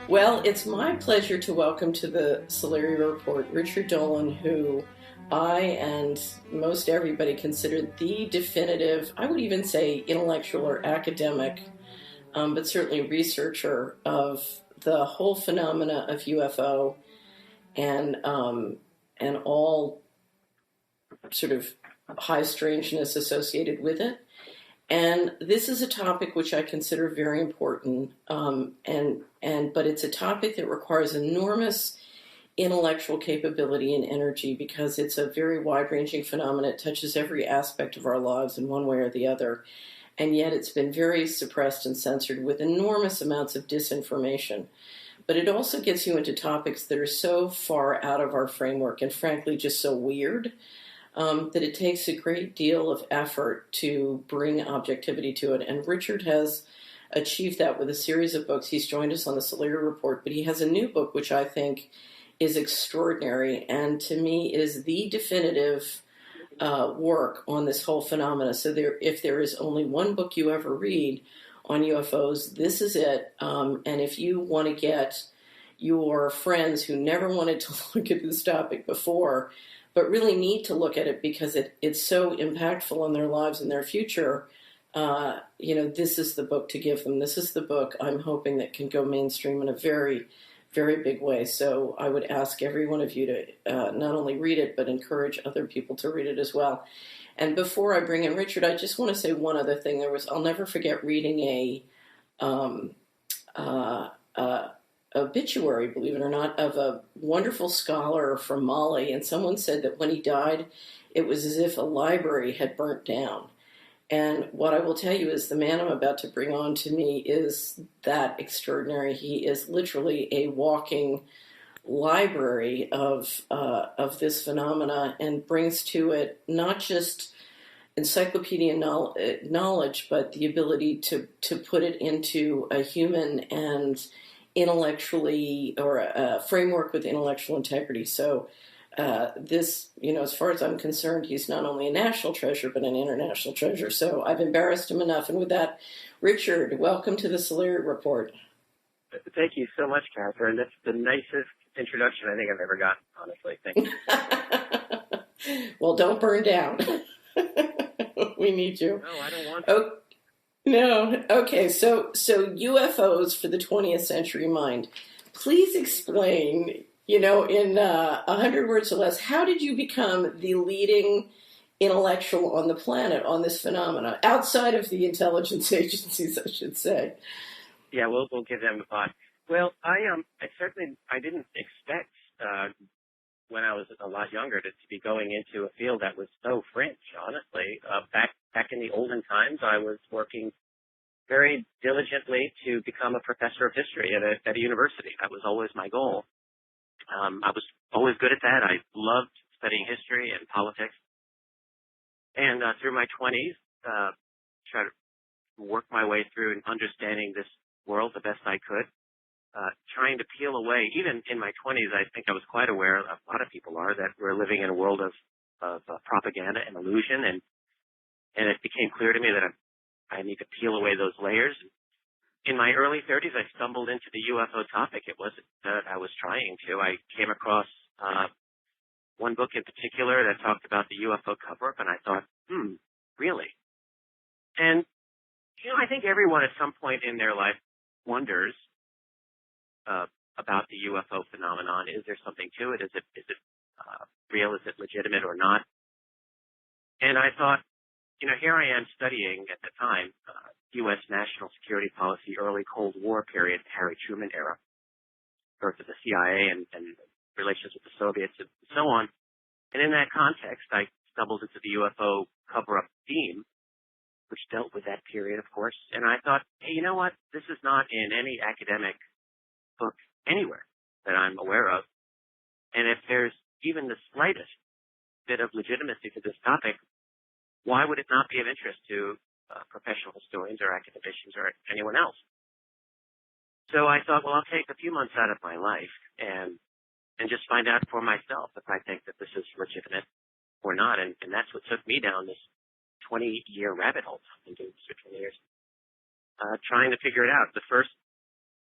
Well, it's my pleasure to welcome to the Solari Report Richard Dolan, who I and most everybody consider the definitive, I would even say intellectual or academic, but certainly researcher of the whole phenomena of UFO and all sort of high strangeness associated with it. And this is a topic which I consider very important, but it's a topic that requires enormous intellectual capability and energy because it's a very wide-ranging phenomenon. It touches every aspect of our lives in one way or the other, and yet it's been very suppressed and censored with enormous amounts of disinformation. But it also gets you into topics that are so far out of our framework and frankly just so weird that it takes a great deal of effort to bring objectivity to it. And Richard has achieved that with a series of books. He's joined us on the Solari Report, but he has a new book which I think is extraordinary and to me is the definitive work on this whole phenomena. So if there is only one book you ever read on UFOs, this is it. And if you want to get your friends who never wanted to look at this topic before, but really need to look at it because it's so impactful in their lives and their future, this is the book to give them. This is the book I'm hoping that can go mainstream in a very, very big way. So I would ask every one of you to not only read it, but encourage other people to read it as well. And before I bring in Richard, I just want to say one other thing. I'll never forget reading a obituary, believe it or not, of a wonderful scholar from Mali, and someone said that when he died, it was as if a library had burnt down. And what I will tell you is the man I'm about to bring on to me is that extraordinary. He is literally a walking library of this phenomena and brings to it not just encyclopedia knowledge, but the ability to put it into a human and intellectually, or a framework with intellectual integrity. So this, as far as I'm concerned, he's not only a national treasure, but an international treasure. So I've embarrassed him enough. And with that, Richard, welcome to the Solari Report. Thank you so much, Catherine. That's the nicest introduction I think I've ever gotten, honestly. Thank you. Well, don't burn down. We need you. No, I don't want to. Oh, no. Okay, so UFOs for the 20th century mind. Please explain, in 100 words or less, how did you become the leading intellectual on the planet on this phenomena, outside of the intelligence agencies, I should say? Yeah, we'll give them a thought. Well, I didn't expect when I was a lot younger to be going into a field that was so fringe, honestly. Back in the olden times, I was working very diligently to become a professor of history at a university. That was always my goal. I was always good at that. I loved studying history and politics. And through my 20s, tried to work my way through and understanding this world the best I could. Trying to peel away, even in my 20s, I think I was quite aware, a lot of people are, that we're living in a world of propaganda and illusion, and it became clear to me that I need to peel away those layers. In my early 30s, I stumbled into the UFO topic. It wasn't that I was trying to. I came across one book in particular that talked about the UFO cover-up, and I thought, really? And, I think everyone at some point in their life wonders about the UFO phenomenon. Is there something to it? Is it real? Is it legitimate or not? And I thought, here I am studying at the time U.S. national security policy, early Cold War period, Harry Truman era, birth of the CIA and relations with the Soviets and so on. And in that context, I stumbled into the UFO cover-up theme, which dealt with that period, of course. And I thought, hey, you know what? This is not in any academic book anywhere that I'm aware of. And if there's even the slightest bit of legitimacy to this topic, why would it not be of interest to professional historians or academicians or anyone else? So I thought, well, I'll take a few months out of my life and just find out for myself if I think that this is legitimate or not. And that's what took me down this 20-year rabbit hole. I've been doing this for 20 years. trying to figure it out. The first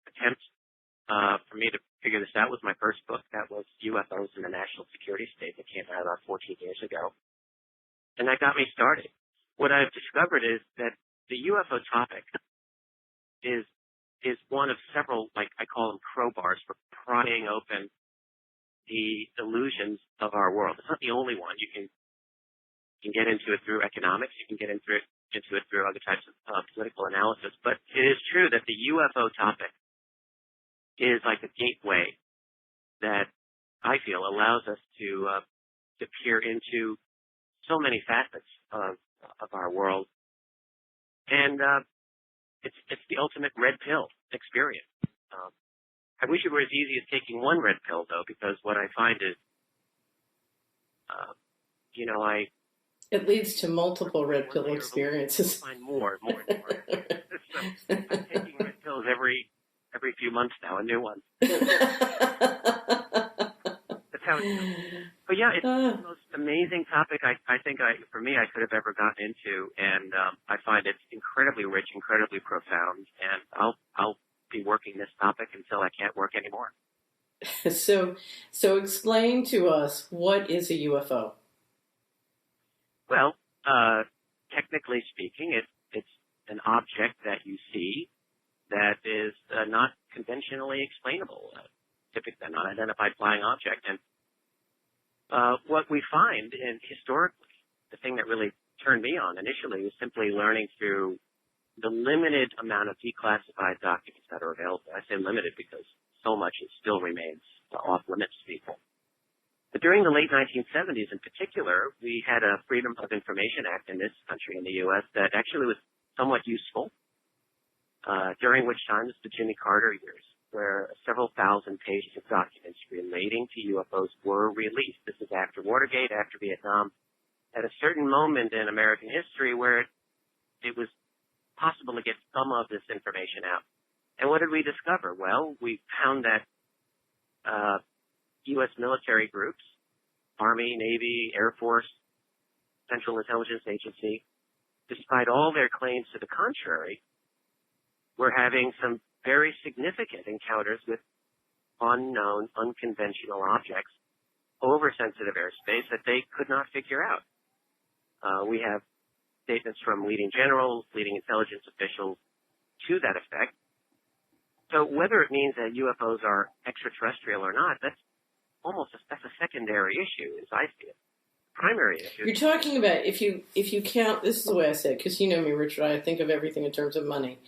attempt for me to figure this out was my first book. That was UFOs in the National Security State that came out about 14 years ago. And that got me started. What I've discovered is that the UFO topic is one of several, like I call them crowbars, for prying open the illusions of our world. It's not the only one. You can get into it through economics. You can get into it through other types of political analysis. But it is true that the UFO topic is like a gateway that I feel allows us to peer into so many facets of our world. And it's the ultimate red pill experience. I wish it were as easy as taking one red pill, though, because what I find is, it leads to multiple red pill experiences. I find more and more and more. So I'm taking red pills every few months now, a new one. That's how it goes. But yeah, it's the most amazing topic I think for me I could have ever gotten into, and I find it's incredibly rich, incredibly profound, and I'll be working this topic until I can't work anymore. So explain to us, what is a UFO? Well, technically speaking, it's an object that you see that is not conventionally explainable, typically an unidentified flying object. And what we find, and historically, the thing that really turned me on initially was simply learning through the limited amount of declassified documents that are available. I say limited because so much still remains off limits to people. But during the late 1970s in particular, we had a Freedom of Information Act in this country, in the U.S., that actually was somewhat useful, during which time, it's the Jimmy Carter years, where several thousand pages of documents relating to UFOs were released. This is after Watergate, after Vietnam, at a certain moment in American history where it was possible to get some of this information out. And what did we discover? Well, we found that U.S. military groups, Army, Navy, Air Force, Central Intelligence Agency, despite all their claims to the contrary, were having some very significant encounters with unknown, unconventional objects over sensitive airspace that they could not figure out. We have statements from leading generals, leading intelligence officials to that effect. So whether it means that UFOs are extraterrestrial or not, that's a secondary issue, as I see it. Primary issue. You're talking about if you count. This is the way I say it, because you know me, Richard. I think of everything in terms of money.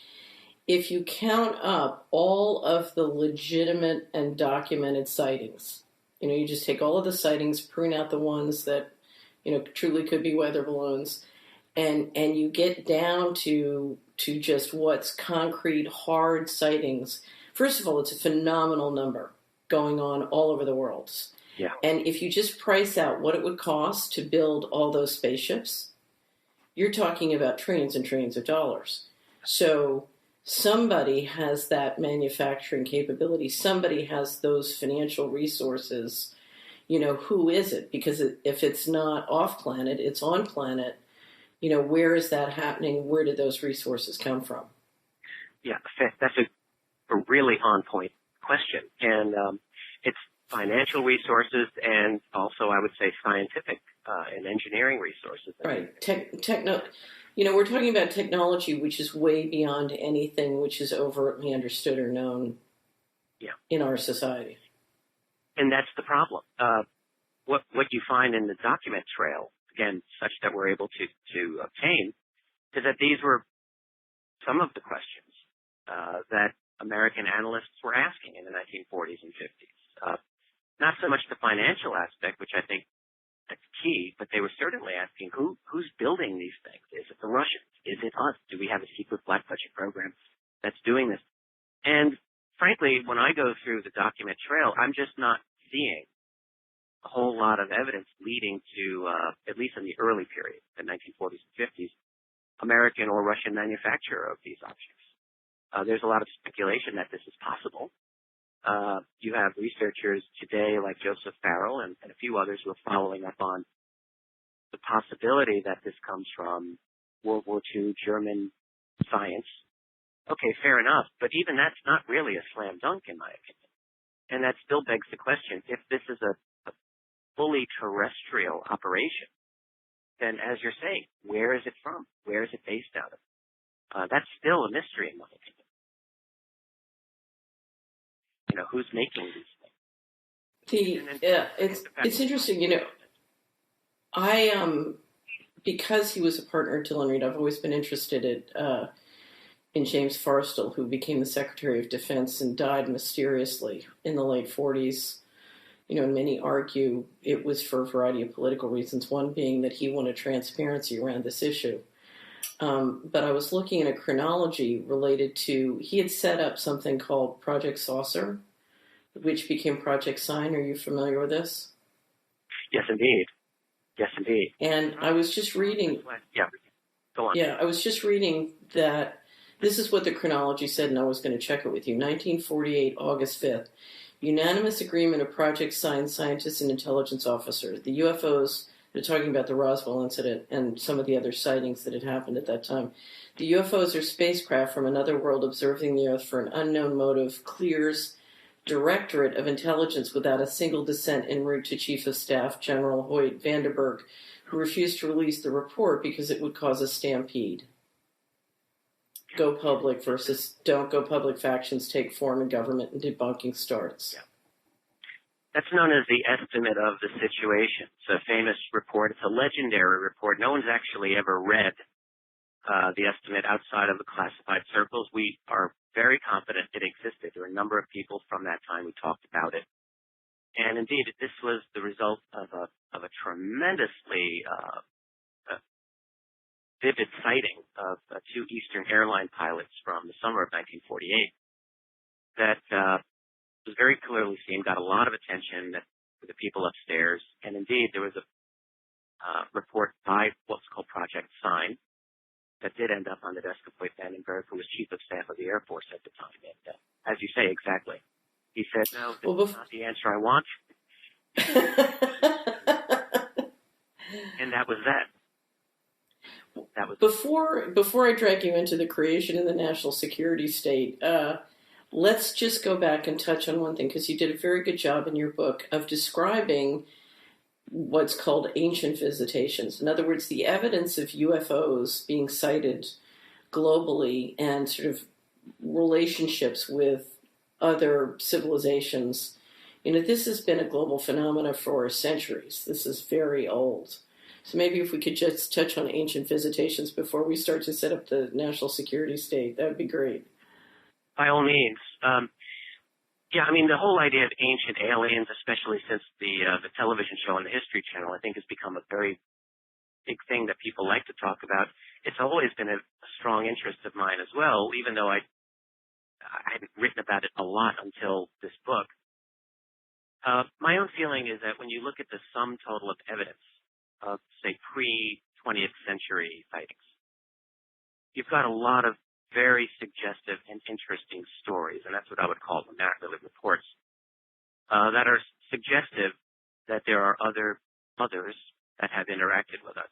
If you count up all of the legitimate and documented sightings, you just take all of the sightings, prune out the ones that truly could be weather balloons, and you get down to just what's concrete, hard sightings. First of all, it's a phenomenal number going on all over the world. Yeah. And if you just price out what it would cost to build all those spaceships, you're talking about trillions and trillions of dollars. So somebody has that manufacturing capability. Somebody has those financial resources. Who is it? Because if it's not off planet, it's on planet. Where is that happening? Where did those resources come from? Yeah, that's a really on-point question. And it's financial resources and also, I would say, scientific and engineering resources. Right. We're talking about technology which is way beyond anything which is overtly understood or known in our society. And that's the problem. What you find in the document trail, again, such that we're able to obtain, is that these were some of the questions that American analysts were asking in the 1940s and 50s. Not so much the financial aspect, which I think that's key, but they were certainly asking who's building these things? Is it the Russians? Is it us? Do we have a secret black budget program that's doing this? And frankly, when I go through the document trail, I'm just not seeing a whole lot of evidence leading to, at least in the early period, the 1940s and 50s, American or Russian manufacture of these objects. There's a lot of speculation that this is possible. You have researchers today like Joseph Farrell and a few others who are following up on the possibility that this comes from World War II German science Okay, fair enough. But even that's not really a slam dunk, in my opinion. And that still begs the question, if this is a fully terrestrial operation, then as you're saying, where is it from? Where is it based out of? That's still a mystery, in my opinion. Who's making these things? It's interesting, I because he was a partner at Dillon Read, I've always been interested in James Forrestal, who became the Secretary of Defense and died mysteriously in the late 40s. And many argue it was for a variety of political reasons, one being that he wanted transparency around this issue. But I was looking at a chronology related to, he had set up something called Project Saucer, which became Project Sign. Are you familiar with this? Yes, indeed. Yes, indeed. And I was just reading. Yeah, go on. Yeah, I was just reading that this is what the chronology said, and I was going to check it with you. 1948, August 5th. Unanimous agreement of Project Sign scientists and intelligence officers. The UFOs, they're talking about the Roswell incident and some of the other sightings that had happened at that time. The UFOs are spacecraft from another world observing the Earth for an unknown motive, clears Directorate of Intelligence without a single dissent en route to Chief of Staff General Hoyt Vandenberg, who refused to release the report because it would cause a stampede. Go public versus don't go public factions take form in government and debunking starts. Yeah. That's known as the estimate of the situation. It's a famous report. It's a legendary report. No one's actually ever read the estimate outside of the classified circles. We are very confident it existed. There were a number of people from that time who talked about it. And indeed, this was the result of a tremendously vivid sighting of two Eastern Airline pilots from the summer of 1948 that was very clearly seen, got a lot of attention for the people upstairs. And indeed, there was a report by what's called Project Sign that did end up on the desk of Hoyt Vandenberg, who was Chief of Staff of the Air Force at the time. And as you say, exactly. He said, no, this is not the answer I want. And that was that. Before I drag you into the creation of the national security state, let's just go back and touch on one thing, because you did a very good job in your book of describing what's called ancient visitations. In other words, the evidence of UFOs being sighted globally and sort of relationships with other civilizations. This has been a global phenomena for centuries. This is very old. So maybe if we could just touch on ancient visitations before we start to set up the national security state, that would be great. By all means. Yeah, I mean, the whole idea of ancient aliens, especially since the television show on the History Channel, I think has become a very big thing that people like to talk about. It's always been a strong interest of mine as well, even though I hadn't written about it a lot until this book. My own feeling is that when you look at the sum total of evidence of, say, pre-20th century sightings, you've got a lot of very suggestive and interesting stories, and that's what I would call them, narrative reports, that are suggestive that there are others that have interacted with us.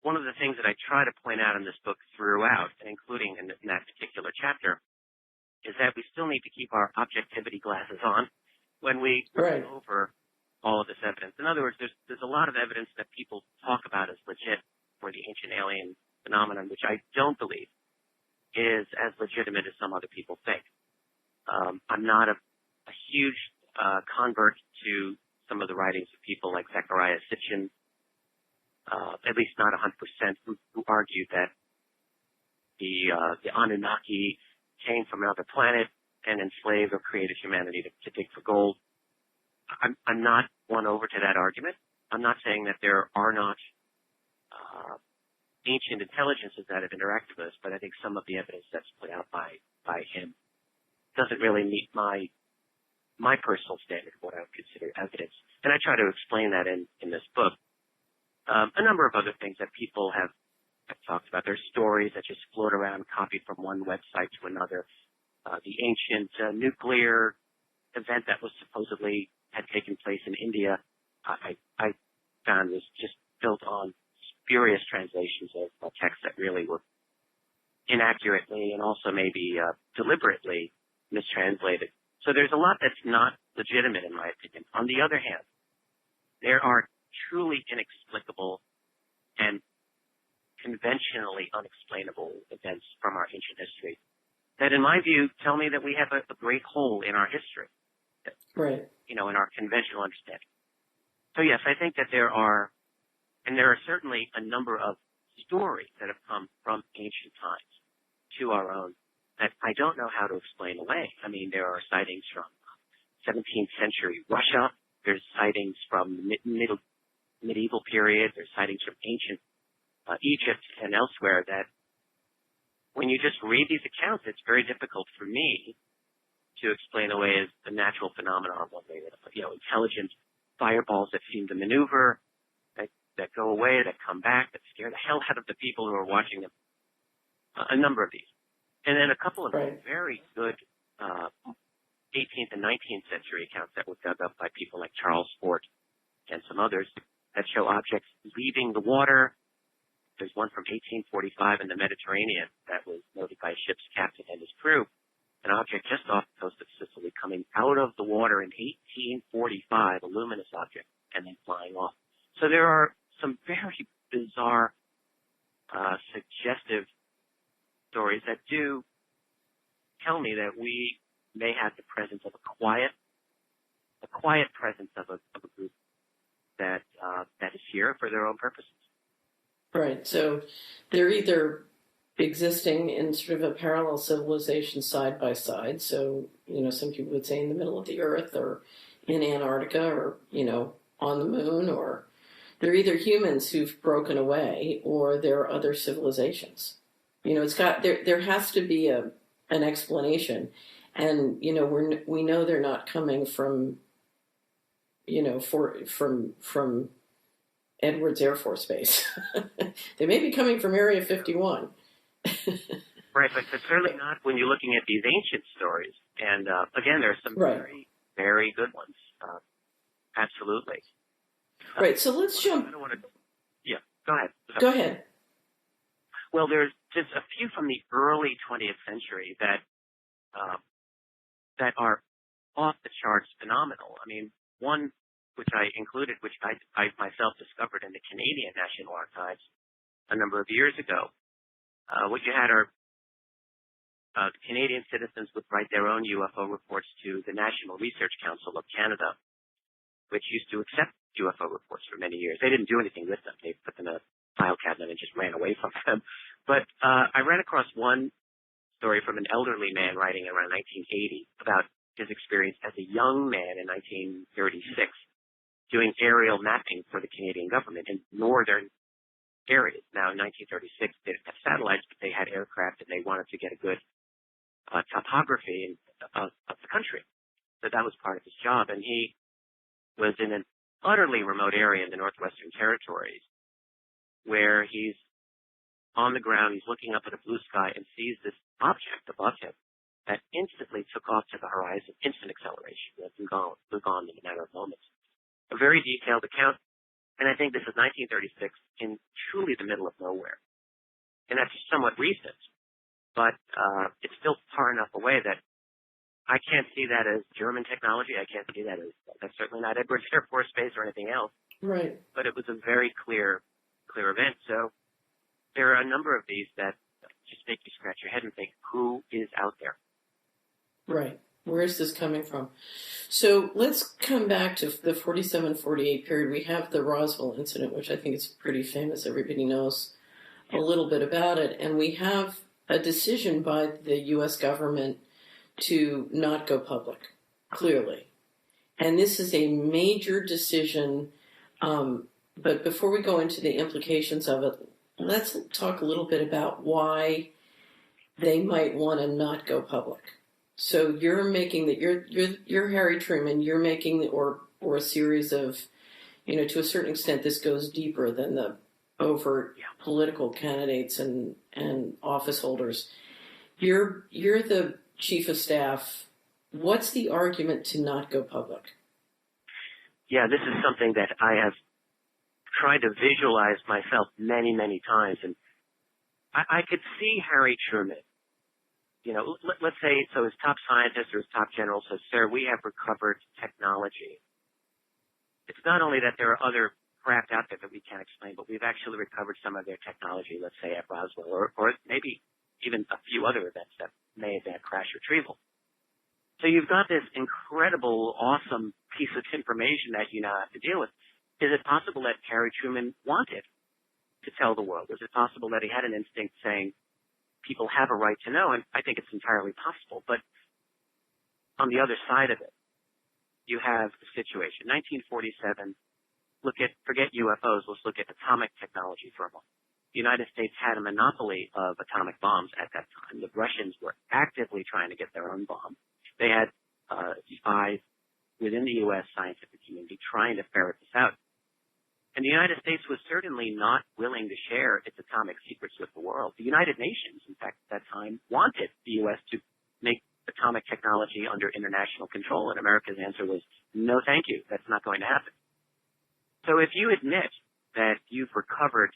One of the things that I try to point out in this book throughout, and including in that particular chapter, is that we still need to keep our objectivity glasses on when we go over all of this evidence. In other words, there's a lot of evidence that people talk about as legit for the ancient alien phenomenon, which I don't believe is as legitimate as some other people think. I'm not a huge convert to some of the writings of people like Zecharia Sitchin, at least not 100%, who argued that the Anunnaki came from another planet and enslaved or created humanity to dig for gold. I'm not won over to that argument. I'm not saying that there are not ancient intelligences that have interacted with us, but I think some of the evidence that's put out by him doesn't really meet my personal standard of what I would consider evidence. And I try to explain that in this book. A number of other things that people have talked about. There's stories that just float around, copied from one website to another. The ancient nuclear event that was supposedly had taken place in India, I found was just built on spurious translations of texts that really were inaccurately and also maybe deliberately mistranslated. So there's a lot that's not legitimate, in my opinion. On the other hand, there are truly inexplicable and conventionally unexplainable events from our ancient history that, in my view, tell me that we have a great hole in our history, right? In our conventional understanding. So yes, I think that there are certainly a number of stories that have come from ancient times to our own that I don't know how to explain away. I mean, there are sightings from 17th century Russia. There's sightings from the medieval period. There's sightings from ancient Egypt and elsewhere that when you just read these accounts, it's very difficult for me to explain away as a natural phenomenon one way, intelligent fireballs that seem to maneuver, that go away, that come back, that scare the hell out of the people who are watching them. A number of these. And then a couple of very good 18th and 19th century accounts that were dug up by people like Charles Fort and some others that show objects leaving the water. There's one from 1845 in the Mediterranean that was noted by a ship's captain and his crew, an object just off the coast of Sicily coming out of the water in 1845, a luminous object, and then flying off. So there are some very bizarre, suggestive stories that do tell me that we may have the presence of a quiet presence of a group that is here for their own purposes. Right. So they're either existing in sort of a parallel civilization side by side. So, some people would say in the middle of the earth or in Antarctica or, on the moon, or they're either humans who've broken away or they're other civilizations. There has to be an explanation. And, we know they're not coming from, from Edwards Air Force Base. They may be coming from Area 51. Right, but certainly not when you're looking at these ancient stories. And again, there are some very, very good ones. Absolutely. Right, so let's jump. Yeah, go ahead. Go ahead. Well, there's just a few from the early 20th century that are off the charts phenomenal. I mean, one which I included, which I myself discovered in the Canadian National Archives a number of years ago. What you had are Canadian citizens would write their own UFO reports to the National Research Council of Canada, which used to accept UFO reports for many years. They didn't do anything with them. They put them in a file cabinet and just ran away from them. But I ran across one story from an elderly man writing around 1980 about his experience as a young man in 1936 doing aerial mapping for the Canadian government in northern areas. Now, in 1936, they didn't have satellites, but they had aircraft, and they wanted to get a good topography of the country. So that was part of his job. And he was in an utterly remote area in the Northwestern Territories where he's on the ground, he's looking up at a blue sky and sees this object above him that instantly took off to the horizon, instant acceleration, flew gone in a matter of moments. A very detailed account, and I think this is 1936 in truly the middle of nowhere. And that's somewhat recent, but it's still far enough away that I can't see that as German technology. I can't see that as, that's certainly not Edwards Air Force Base or anything else. Right. But it was a very clear event. So there are a number of these that just make you scratch your head and think, who is out there? Right. Where is this coming from? So let's come back to the 47-48 period. We have the Roswell incident, which I think is pretty famous. Everybody knows a little bit about it. And we have a decision by the U.S. government to not go public, clearly. And this is a major decision. But before we go into the implications of it, let's talk a little bit about why they might want to not go public. So you're making that you're Harry Truman. You're making or a series of, to a certain extent, this goes deeper than the overt political candidates and office holders. You're the chief of staff. What's the argument to not go public? Yeah, this is something that I have tried to visualize myself many, many times. And I could see Harry Truman, let's say, so his top scientist or his top general says, sir, we have recovered technology. It's not only that there are other craft out there that we can't explain, but we've actually recovered some of their technology, let's say at Roswell, or maybe even a few other events that may have been crash retrieval. So you've got this incredible, awesome piece of information that you now have to deal with. Is it possible that Harry Truman wanted to tell the world? Is it possible that he had an instinct saying people have a right to know? And I think it's entirely possible. But on the other side of it, you have the situation. 1947, forget UFOs, let's look at atomic technology for a moment. The United States had a monopoly of atomic bombs at that time. The Russians were actively trying to get their own bomb. They had spies within the U.S. scientific community trying to ferret this out. And the United States was certainly not willing to share its atomic secrets with the world. The United Nations, in fact, at that time, wanted the U.S. to make atomic technology under international control, and America's answer was, no, thank you. That's not going to happen. So if you admit that you've recovered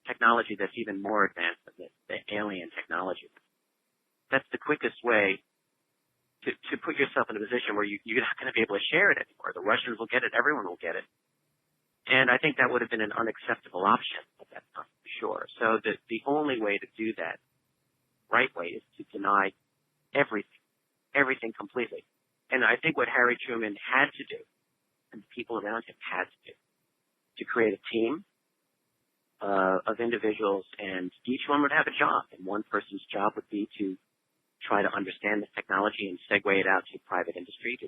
technology that's even more advanced than the alien technology, that's the quickest way to put yourself in a position where you're not going to be able to share it anymore. The Russians will get it. Everyone will get it. And I think that would have been an unacceptable option at that time, for sure. So the only way to do that right way is to deny everything completely. And I think what Harry Truman had to do, and the people around him had to do, to create a team of individuals, and each one would have a job. And one person's job would be to try to understand the technology and segue it out to private industry to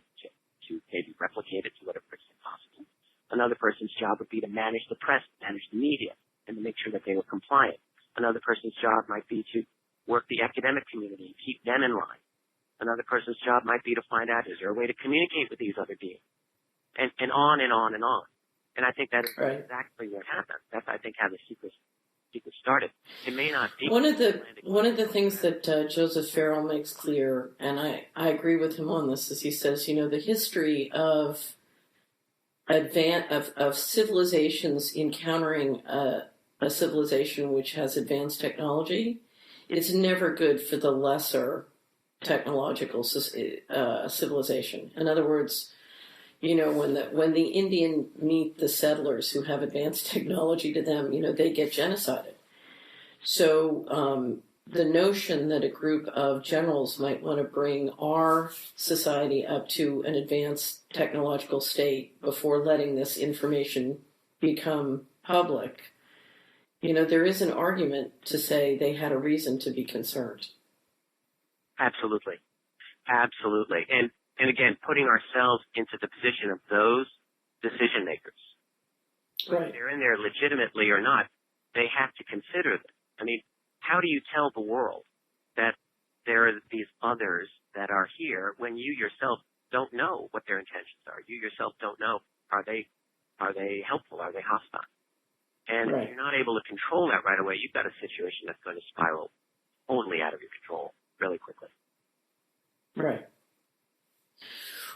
maybe replicate it to whatever extent possible. Another person's job would be to manage the press, manage the media, and to make sure that they were compliant. Another person's job might be to work the academic community and keep them in line. Another person's job might be to find out, is there a way to communicate with these other beings? And on and on and on. And I think that is exactly what happened. That's, I think, how the secret started. It may not be. One of the things that Joseph Farrell makes clear, and I agree with him on this, is he says, the history of civilizations encountering a civilization which has advanced technology, it's never good for the lesser technological civilization. In other words, when the Indian meet the settlers who have advanced technology to them, they get genocided. So the notion that a group of generals might want to bring our society up to an advanced technological state before letting this information become public, there is an argument to say they had a reason to be concerned. Absolutely. Absolutely. And again, putting ourselves into the position of those decision makers. Right. Whether they're in there legitimately or not, they have to consider them. I mean, how do you tell the world that there are these others that are here when you yourself don't know what their intentions are? You yourself don't know, are they helpful? Are they hostile? And if you're not able to control that right away, you've got a situation that's going to spiral totally out of your control really quickly. Right.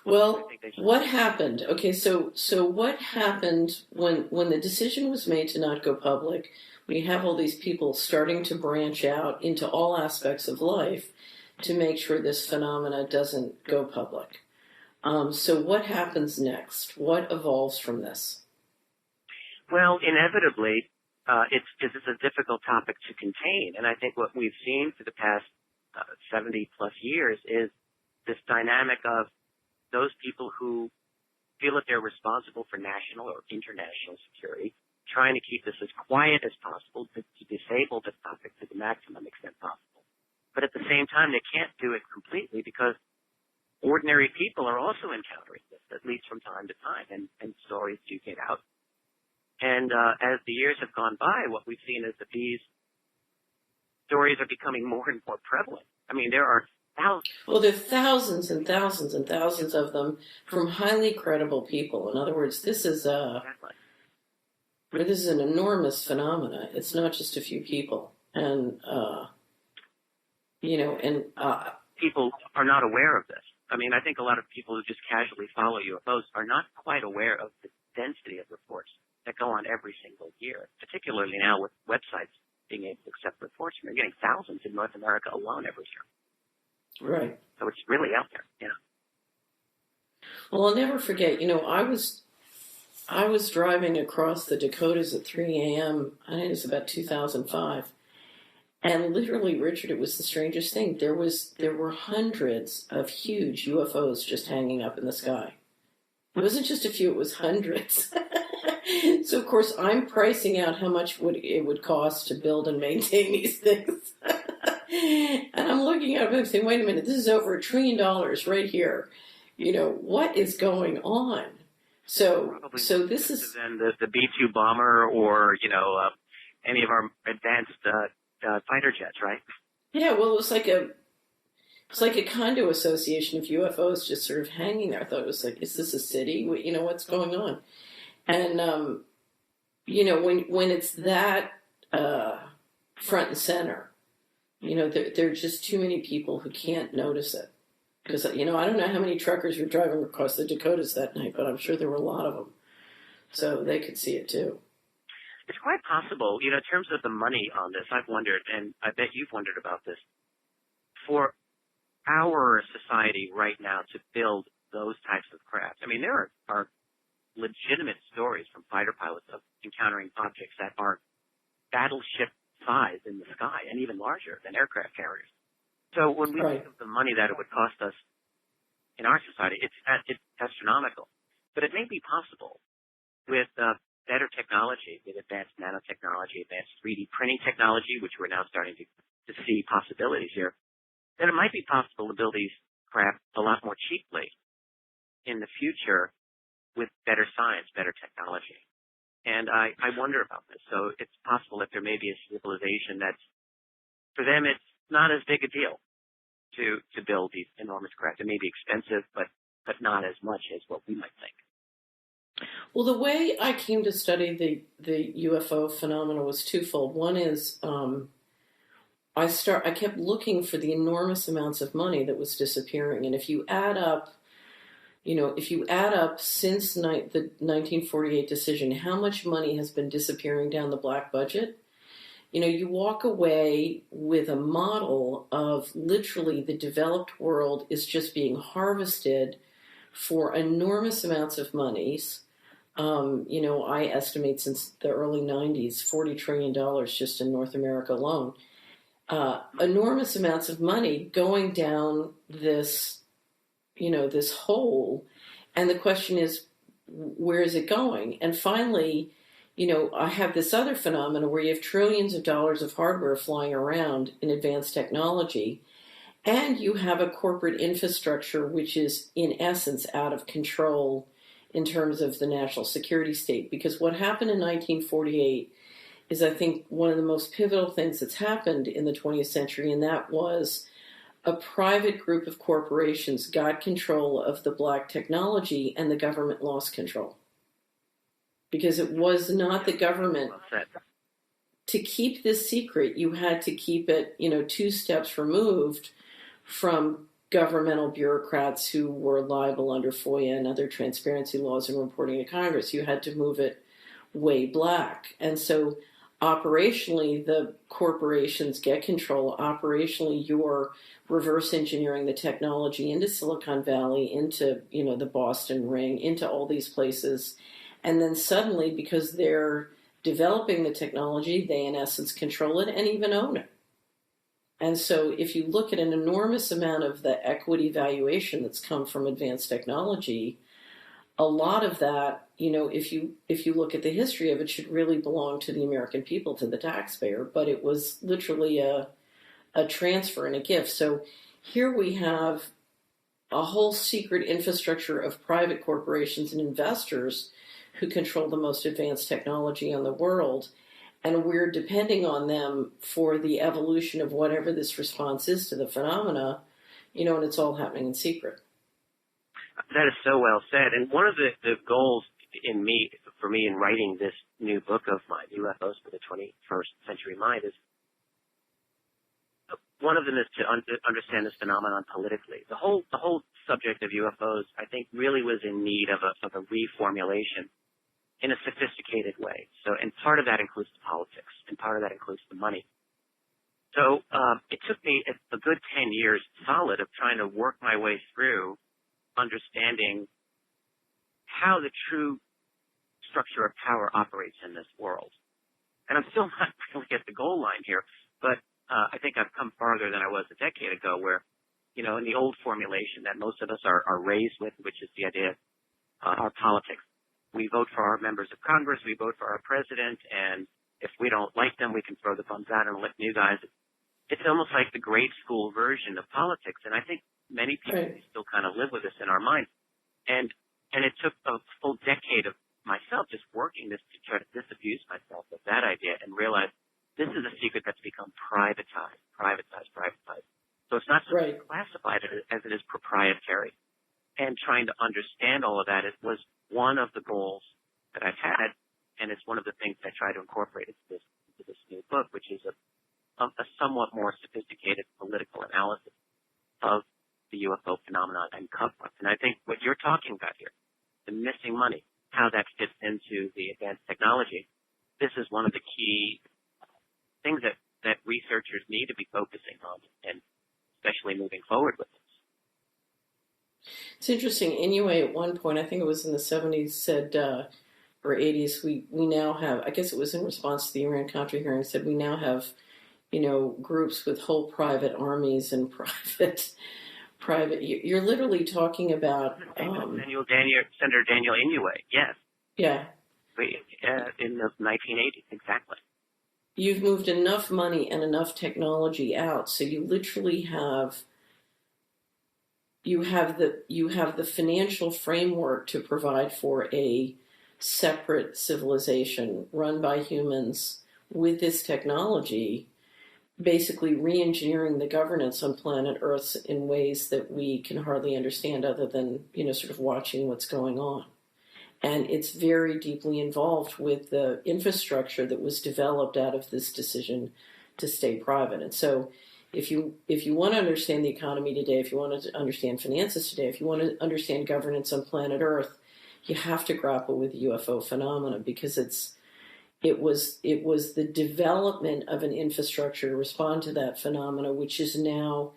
Well, what happened? Okay, so what happened when the decision was made to not go public? We have all these people starting to branch out into all aspects of life to make sure this phenomena doesn't go public. So what happens next? What evolves from this? Well, inevitably, this is a difficult topic to contain. And I think what we've seen for the past 70 plus years is this dynamic of those people who feel that they're responsible for national or international security, trying to keep this as quiet as possible, to disable the topic to the maximum extent possible. But at the same time, they can't do it completely because ordinary people are also encountering this, at least from time to time, and stories do get out. And as the years have gone by, what we've seen is that these stories are becoming more and more prevalent. I mean, there are thousands. Well, there are thousands and thousands and thousands of them from highly credible people. In other words, this is an enormous phenomena. It's not just a few people, and people are not aware of this. I mean, I think a lot of people who just casually follow UFOs are not quite aware of the density of reports that go on every single year, particularly now with websites being able to accept reports. We're getting thousands in North America alone every year. Right. So it's really out there. Yeah. Well, I'll never forget. I was driving across the Dakotas at 3 a.m. I think it was about 2005, and literally, Richard, it was the strangest thing. There were hundreds of huge UFOs just hanging up in the sky. It wasn't just a few; it was hundreds. So, of course, I'm pricing out how much it would cost to build and maintain these things. And I'm looking at it and saying, wait a minute, this is over $1 trillion right here. What is going on? So this is then the B-2 bomber or, any of our advanced fighter jets, right? Yeah, well, it's like a condo association of UFOs just sort of hanging there. I thought it was like, is this a city? What's going on? And, when it's that front and center, there are just too many people who can't notice it. Because, I don't know how many truckers were driving across the Dakotas that night, but I'm sure there were a lot of them. So they could see it too. It's quite possible, in terms of the money on this, I've wondered, and I bet you've wondered about this, for our society right now to build those types of craft. I mean, there are legitimate stories from fighter pilots of encountering objects that are battleship size in the sky and even larger than aircraft carriers. So when we think of the money that it would cost us in our society, it's astronomical. But it may be possible with better technology, with advanced nanotechnology, advanced 3D printing technology, which we're now starting to see possibilities here, then it might be possible to build these craft a lot more cheaply in the future with better science, better technology. And I wonder about this. So it's possible that there may be a civilization that's, for them, it's not as big a deal to build these enormous craft. It may be expensive, but not as much as what we might think. Well, the way I came to study the UFO phenomena was twofold. One is I kept looking for the enormous amounts of money that was disappearing, and if you add up since the 1948 decision, how much money has been disappearing down the black budget, you walk away with a model of literally the developed world is just being harvested for enormous amounts of monies. I estimate since the early 90s, $40 trillion just in North America alone. Enormous amounts of money going down this hole. And the question is, where is it going? And finally, I have this other phenomenon where you have trillions of dollars of hardware flying around in advanced technology, and you have a corporate infrastructure which is, in essence, out of control in terms of the national security state. Because what happened in 1948 is, I think, one of the most pivotal things that's happened in the 20th century, and that was a private group of corporations got control of the black technology, and the government lost control. Because it was not the government. To keep this secret, you had to keep it, 2 steps removed from governmental bureaucrats who were liable under FOIA and other transparency laws and reporting to Congress. You had to move it way black. And so operationally, the corporations get control. Operationally, you're reverse engineering the technology into Silicon Valley, into, the Boston Ring, into all these places. And then suddenly, because they're developing the technology, they in essence control it and even own it. And so if you look at an enormous amount of the equity valuation that's come from advanced technology, a lot of that, if you look at the history of it, should really belong to the American people, to the taxpayer. But it was literally a transfer and a gift. So here we have a whole secret infrastructure of private corporations and investors who control the most advanced technology in the world. And we're depending on them for the evolution of whatever this response is to the phenomena, and it's all happening in secret. That is so well said. And one of the goals for me in writing this new book of mine, UFOs for the 21st Century Mind, is one of them is to understand this phenomenon politically. The whole subject of UFOs, I think, really was in need of a reformulation in a sophisticated way. So, and part of that includes politics. and part of that includes the money. So it took me a good 10 years solid of trying to work my way through understanding how the true structure of power operates in this world. And I'm still not really at the goal line here, but I think I've come farther than I was a decade ago where, in the old formulation that most of us are raised with, which is the idea of our politics. We vote for our members of Congress, we vote for our president, and if we don't like them, we can throw the thumbs out and elect new guys. It's almost like the grade school version of politics, and I think many people still kind of live with this in our minds. And it took a full decade of myself just working this to try to disabuse myself of that idea and realize this is a secret that's become privatized. So it's not so classified as it is proprietary. And trying to understand all of that was one of the goals that I've had, and it's one of the things I try to incorporate into this new book, which is a somewhat more sophisticated political analysis of the UFO phenomenon and cover-ups. And I think what you're talking about here, the missing money, how that fits into the advanced technology, this is one of the key things that researchers need to be focusing on, and especially moving forward with this. It's interesting. Inouye at one point, I think it was in the 70s, said, or 80s, we now have, I guess it was in response to the Iran-Contra hearing, said we now have, groups with whole private armies and private. You're literally talking about Senator Daniel Inouye. Yes. Yeah. In the 1980s, exactly. You've moved enough money and enough technology out, so you literally have. You have the financial framework to provide for a separate civilization run by humans with this technology, basically re-engineering the governance on planet Earth in ways that we can hardly understand other than, sort of watching what's going on. And it's very deeply involved with the infrastructure that was developed out of this decision to stay private. And so if you want to understand the economy today, if you want to understand finances today, if you want to understand governance on planet Earth, you have to grapple with the UFO phenomena, because it was the development of an infrastructure to respond to that phenomena, which is now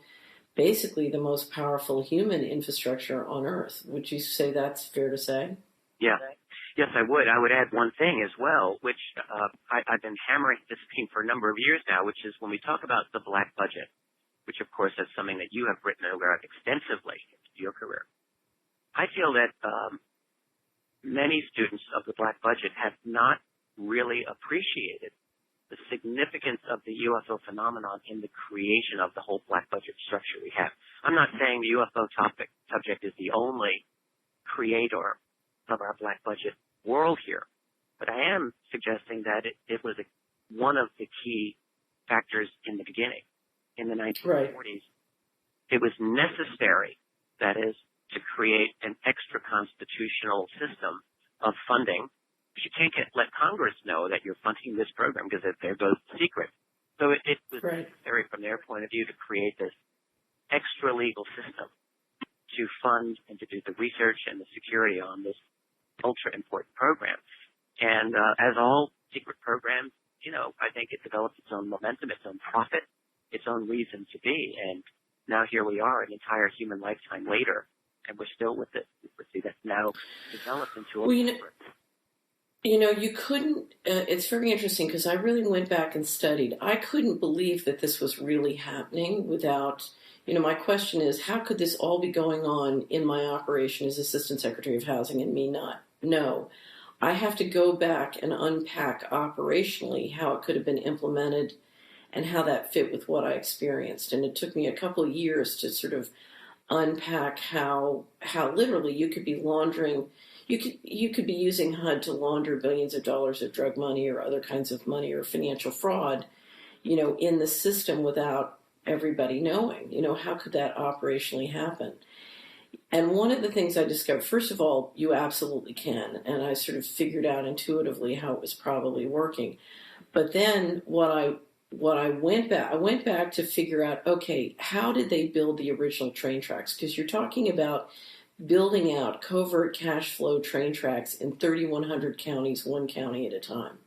basically the most powerful human infrastructure on Earth. Would you say that's fair to say? Yeah. Yes, I would. I would add one thing as well, which I've been hammering this theme for a number of years now, which is when we talk about the black budget, which of course is something that you have written about extensively in your career. I feel that many students of the black budget have not really appreciated the significance of the UFO phenomenon in the creation of the whole black budget structure we have. I'm not saying the UFO subject is the only creator of our black budget world here, but I am suggesting that it was one of the key factors in the beginning. In the 1940s, It was necessary, that is, to create an extra-constitutional system of funding. You can't let Congress know that you're funding this program because there goes the secret. So it was necessary from their point of view to create this extra legal system to fund and to do the research and the security on this ultra important program. And as all secret programs, I think it develops its own momentum, its own profit, its own reason to be. And now here we are, an entire human lifetime later, and we're still with it. That's now developed into a you couldn't, it's very interesting because I really went back and studied. I couldn't believe that this was really happening without, my question is, how could this all be going on in my operation as Assistant Secretary of Housing and me not? No. I have to go back and unpack operationally how it could have been implemented and how that fit with what I experienced. And it took me a couple of years to sort of unpack how literally you could be laundering. You could be using HUD to launder billions of dollars of drug money or other kinds of money or financial fraud, in the system without everybody knowing. How could that operationally happen? And one of the things I discovered, first of all, you absolutely can. And I sort of figured out intuitively how it was probably working. But then I went back to figure out, okay, how did they build the original train tracks? Because you're talking about building out covert cash flow train tracks in 3,100 counties, one county at a time.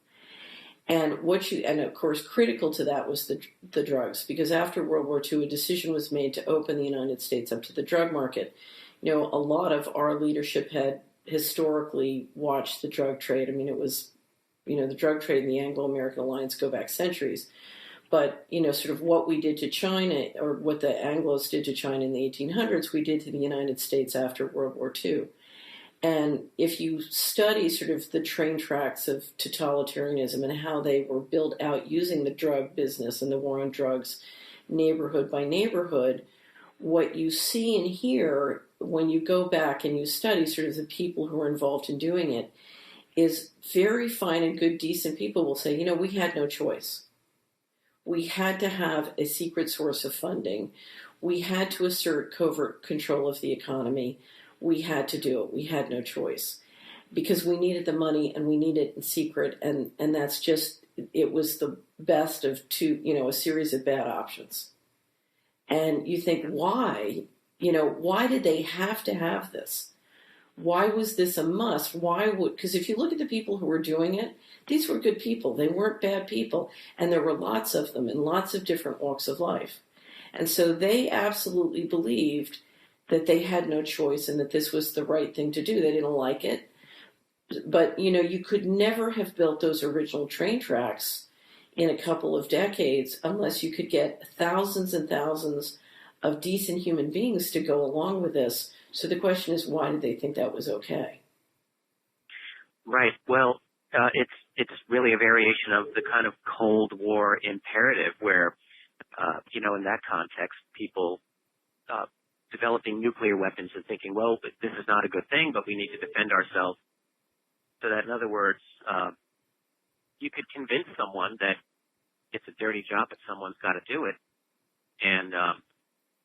And of course, critical to that was the drugs, because after World War II, a decision was made to open the United States up to the drug market. A lot of our leadership had historically watched the drug trade. I mean, it was, the drug trade and the Anglo-American alliance go back centuries. But, sort of what we did to China, or what the Anglos did to China in the 1800s, we did to the United States after World War II. And if you study sort of the train tracks of totalitarianism and how they were built out using the drug business and the war on drugs, neighborhood by neighborhood, what you see and hear when you go back and you study sort of the people who were involved in doing it is very fine and good, decent people will say, we had no choice. We had to have a secret source of funding. We had to assert covert control of the economy. We had to do it. We had no choice because we needed the money and we needed it in secret. And that's just, it was the best of a series of bad options. And you think, why? Why did they have to have this? Why was this a must? Because if you look at the people who were doing it, these were good people. They weren't bad people. And there were lots of them in lots of different walks of life. And so they absolutely believed that they had no choice and that this was the right thing to do. They didn't like it. But, you could never have built those original train tracks in a couple of decades unless you could get thousands and thousands of decent human beings to go along with this. So the question is, why did they think that was okay? Right. Well, it's really a variation of the kind of Cold War imperative where, in that context, people developing nuclear weapons and thinking, well, this is not a good thing, but we need to defend ourselves. So that, in other words, you could convince someone that it's a dirty job, but someone's got to do it. And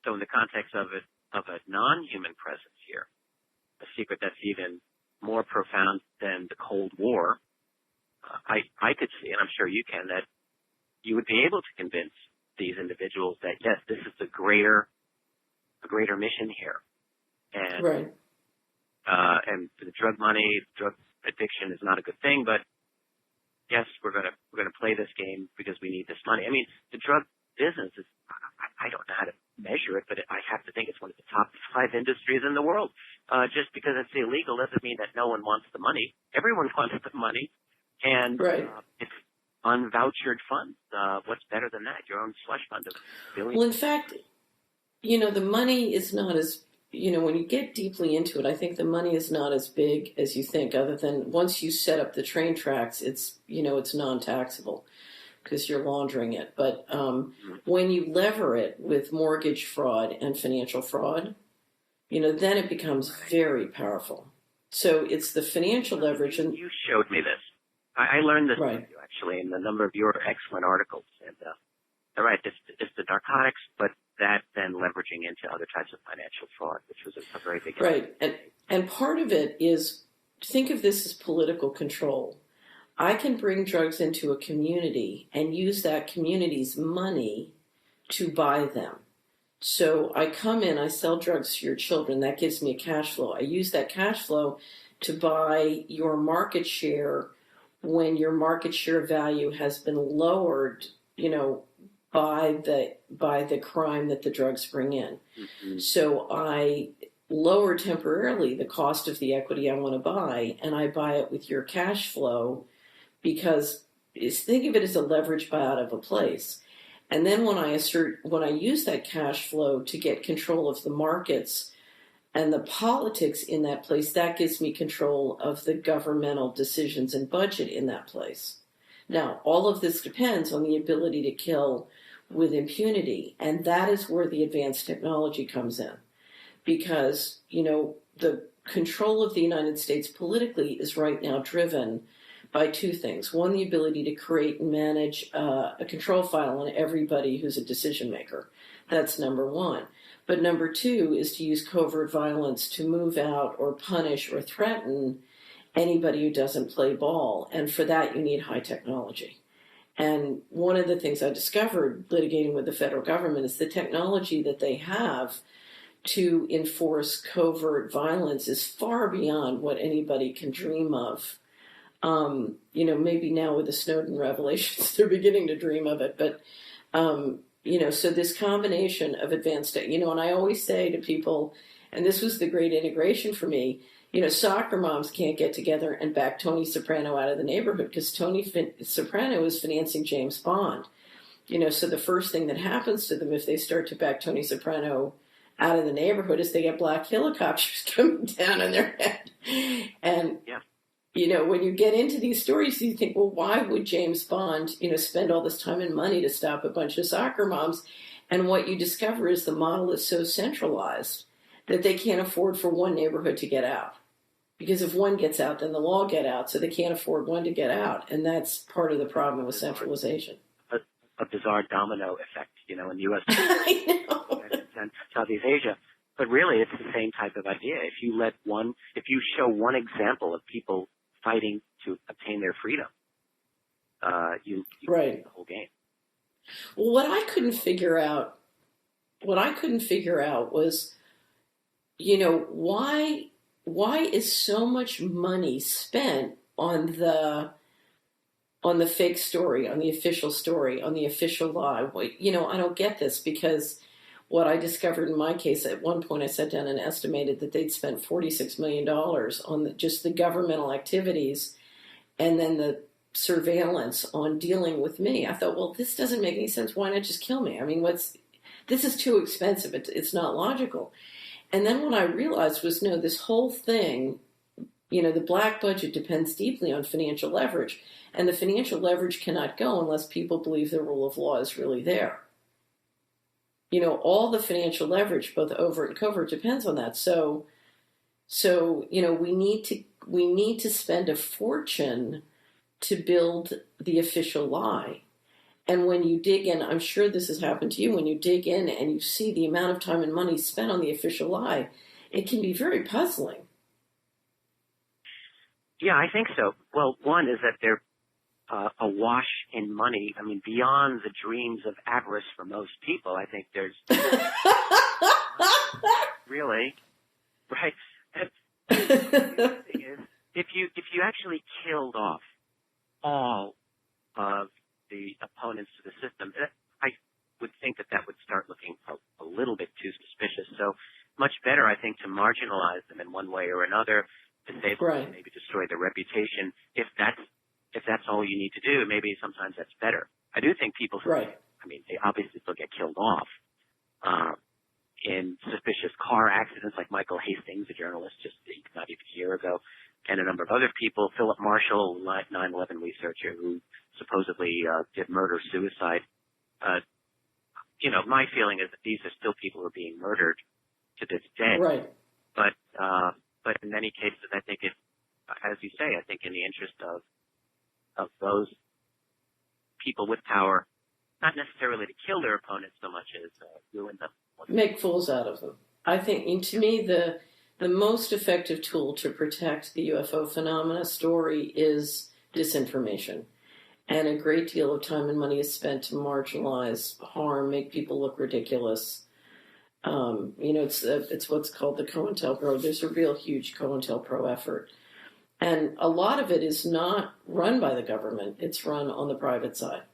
so in the context of a non-human presence here, a secret that's even more profound than the Cold War, I could see, and I'm sure you can, that you would be able to convince these individuals that, yes, this is a greater mission here. And, right. And the drug money, drug addiction is not a good thing, but yes, we're going to play this game because we need this money. I mean, the drug business is, I don't know how to measure it, but I have to think it's one of the top 5 industries in the world. Just because it's illegal doesn't mean that no one wants the money. Everyone wants the money. And right. It's unvouchered funds. What's better than that? Your own slush fund of billions. Well, in fact, the money is not as, when you get deeply into it, I think the money is not as big as you think, other than once you set up the train tracks, it's, it's non-taxable because you're laundering it. But when you lever it with mortgage fraud and financial fraud, then it becomes very powerful. So it's the financial leverage. And you showed me this. I learned this right. actually in a number of your excellent articles. And right, it's the narcotics, but that then leveraging into other types of financial fraud, which was a very big right. And part of it is, think of this as political control. I can bring drugs into a community and use that community's money to buy them. So I come in, I sell drugs to your children. That gives me a cash flow. I use that cash flow to buy your market share when your market share value has been lowered, by the crime that the drugs bring in. Mm-hmm. So I lower temporarily the cost of the equity I want to buy, and I buy it with your cash flow because think of it as a leverage buy out of a place. And then when I use that cash flow to get control of the markets and the politics in that place, that gives me control of the governmental decisions and budget in that place. Now, all of this depends on the ability to kill with impunity, and that is where the advanced technology comes in. Because, the control of the United States politically is right now driven by 2 things. One, the ability to create and manage a control file on everybody who's a decision maker. That's number 1. But number 2 is to use covert violence to move out or punish or threaten anybody who doesn't play ball. And for that, you need high technology. And one of the things I discovered litigating with the federal government is the technology that they have to enforce covert violence is far beyond what anybody can dream of Maybe now with the Snowden revelations, they're beginning to dream of it. But, so this combination of advanced, and I always say to people, and this was the great integration for me, soccer moms can't get together and back Tony Soprano out of the neighborhood because Soprano is financing James Bond. So the first thing that happens to them if they start to back Tony Soprano out of the neighborhood is they get black helicopters coming down on their head. And, when you get into these stories, you think, well, why would James Bond, spend all this time and money to stop a bunch of soccer moms? And what you discover is the model is so centralized that they can't afford for one neighborhood to get out. Because if one gets out, then they'll all get out, so they can't afford one to get out. And that's part of the problem with centralization. A bizarre domino effect, in the U.S. I know. and Southeast Asia. But really, it's the same type of idea. If you show one example of people fighting to obtain their freedom, you right. win the whole game. Well, what I couldn't figure out was, why is so much money spent on the fake story, on the official story, on the official lie? I don't get this because what I discovered in my case, at one point I sat down and estimated that they'd spent $46 million on just the governmental activities and then the surveillance on dealing with me. I thought, well, this doesn't make any sense. Why not just kill me? I mean, this is too expensive. It's not logical. And then what I realized was, no, this whole thing, the black budget depends deeply on financial leverage. And the financial leverage cannot go unless people believe the rule of law is really there. All the financial leverage, both overt and covert, depends on that. So we need to spend a fortune to build the official lie. And when you dig in, I'm sure this has happened to you, when you dig in and you see the amount of time and money spent on the official lie, it can be very puzzling. Yeah, I think so. Well, one is that they're awash in money. I mean, beyond the dreams of avarice for most people, I think there's really, right? The thing is, if you actually killed off all of the opponents to the system, I would think that would start looking a little bit too suspicious. So much better, I think, to marginalize them in one way or another, to save them, right. Maybe destroy their reputation. If that's all you need to do, maybe sometimes that's better. I do think people, right. I mean, they obviously still get killed off in suspicious car accidents, like Michael Hastings, a journalist just not even a year ago, and a number of other people. Philip Marshall, 9/11 researcher who supposedly did murder-suicide. My feeling is that these are still people who are being murdered to this day. Right. But in many cases, I think as you say, I think in the interest of those people with power, not necessarily to kill their opponents so much as ruin them. Make fools out of them. I think, and to me, the most effective tool to protect the UFO phenomena story is disinformation. And a great deal of time and money is spent to marginalize, harm, make people look ridiculous. It's what's called the COINTELPRO. There's a real huge COINTELPRO effort. And a lot of it is not run by the government. It's run on the private side.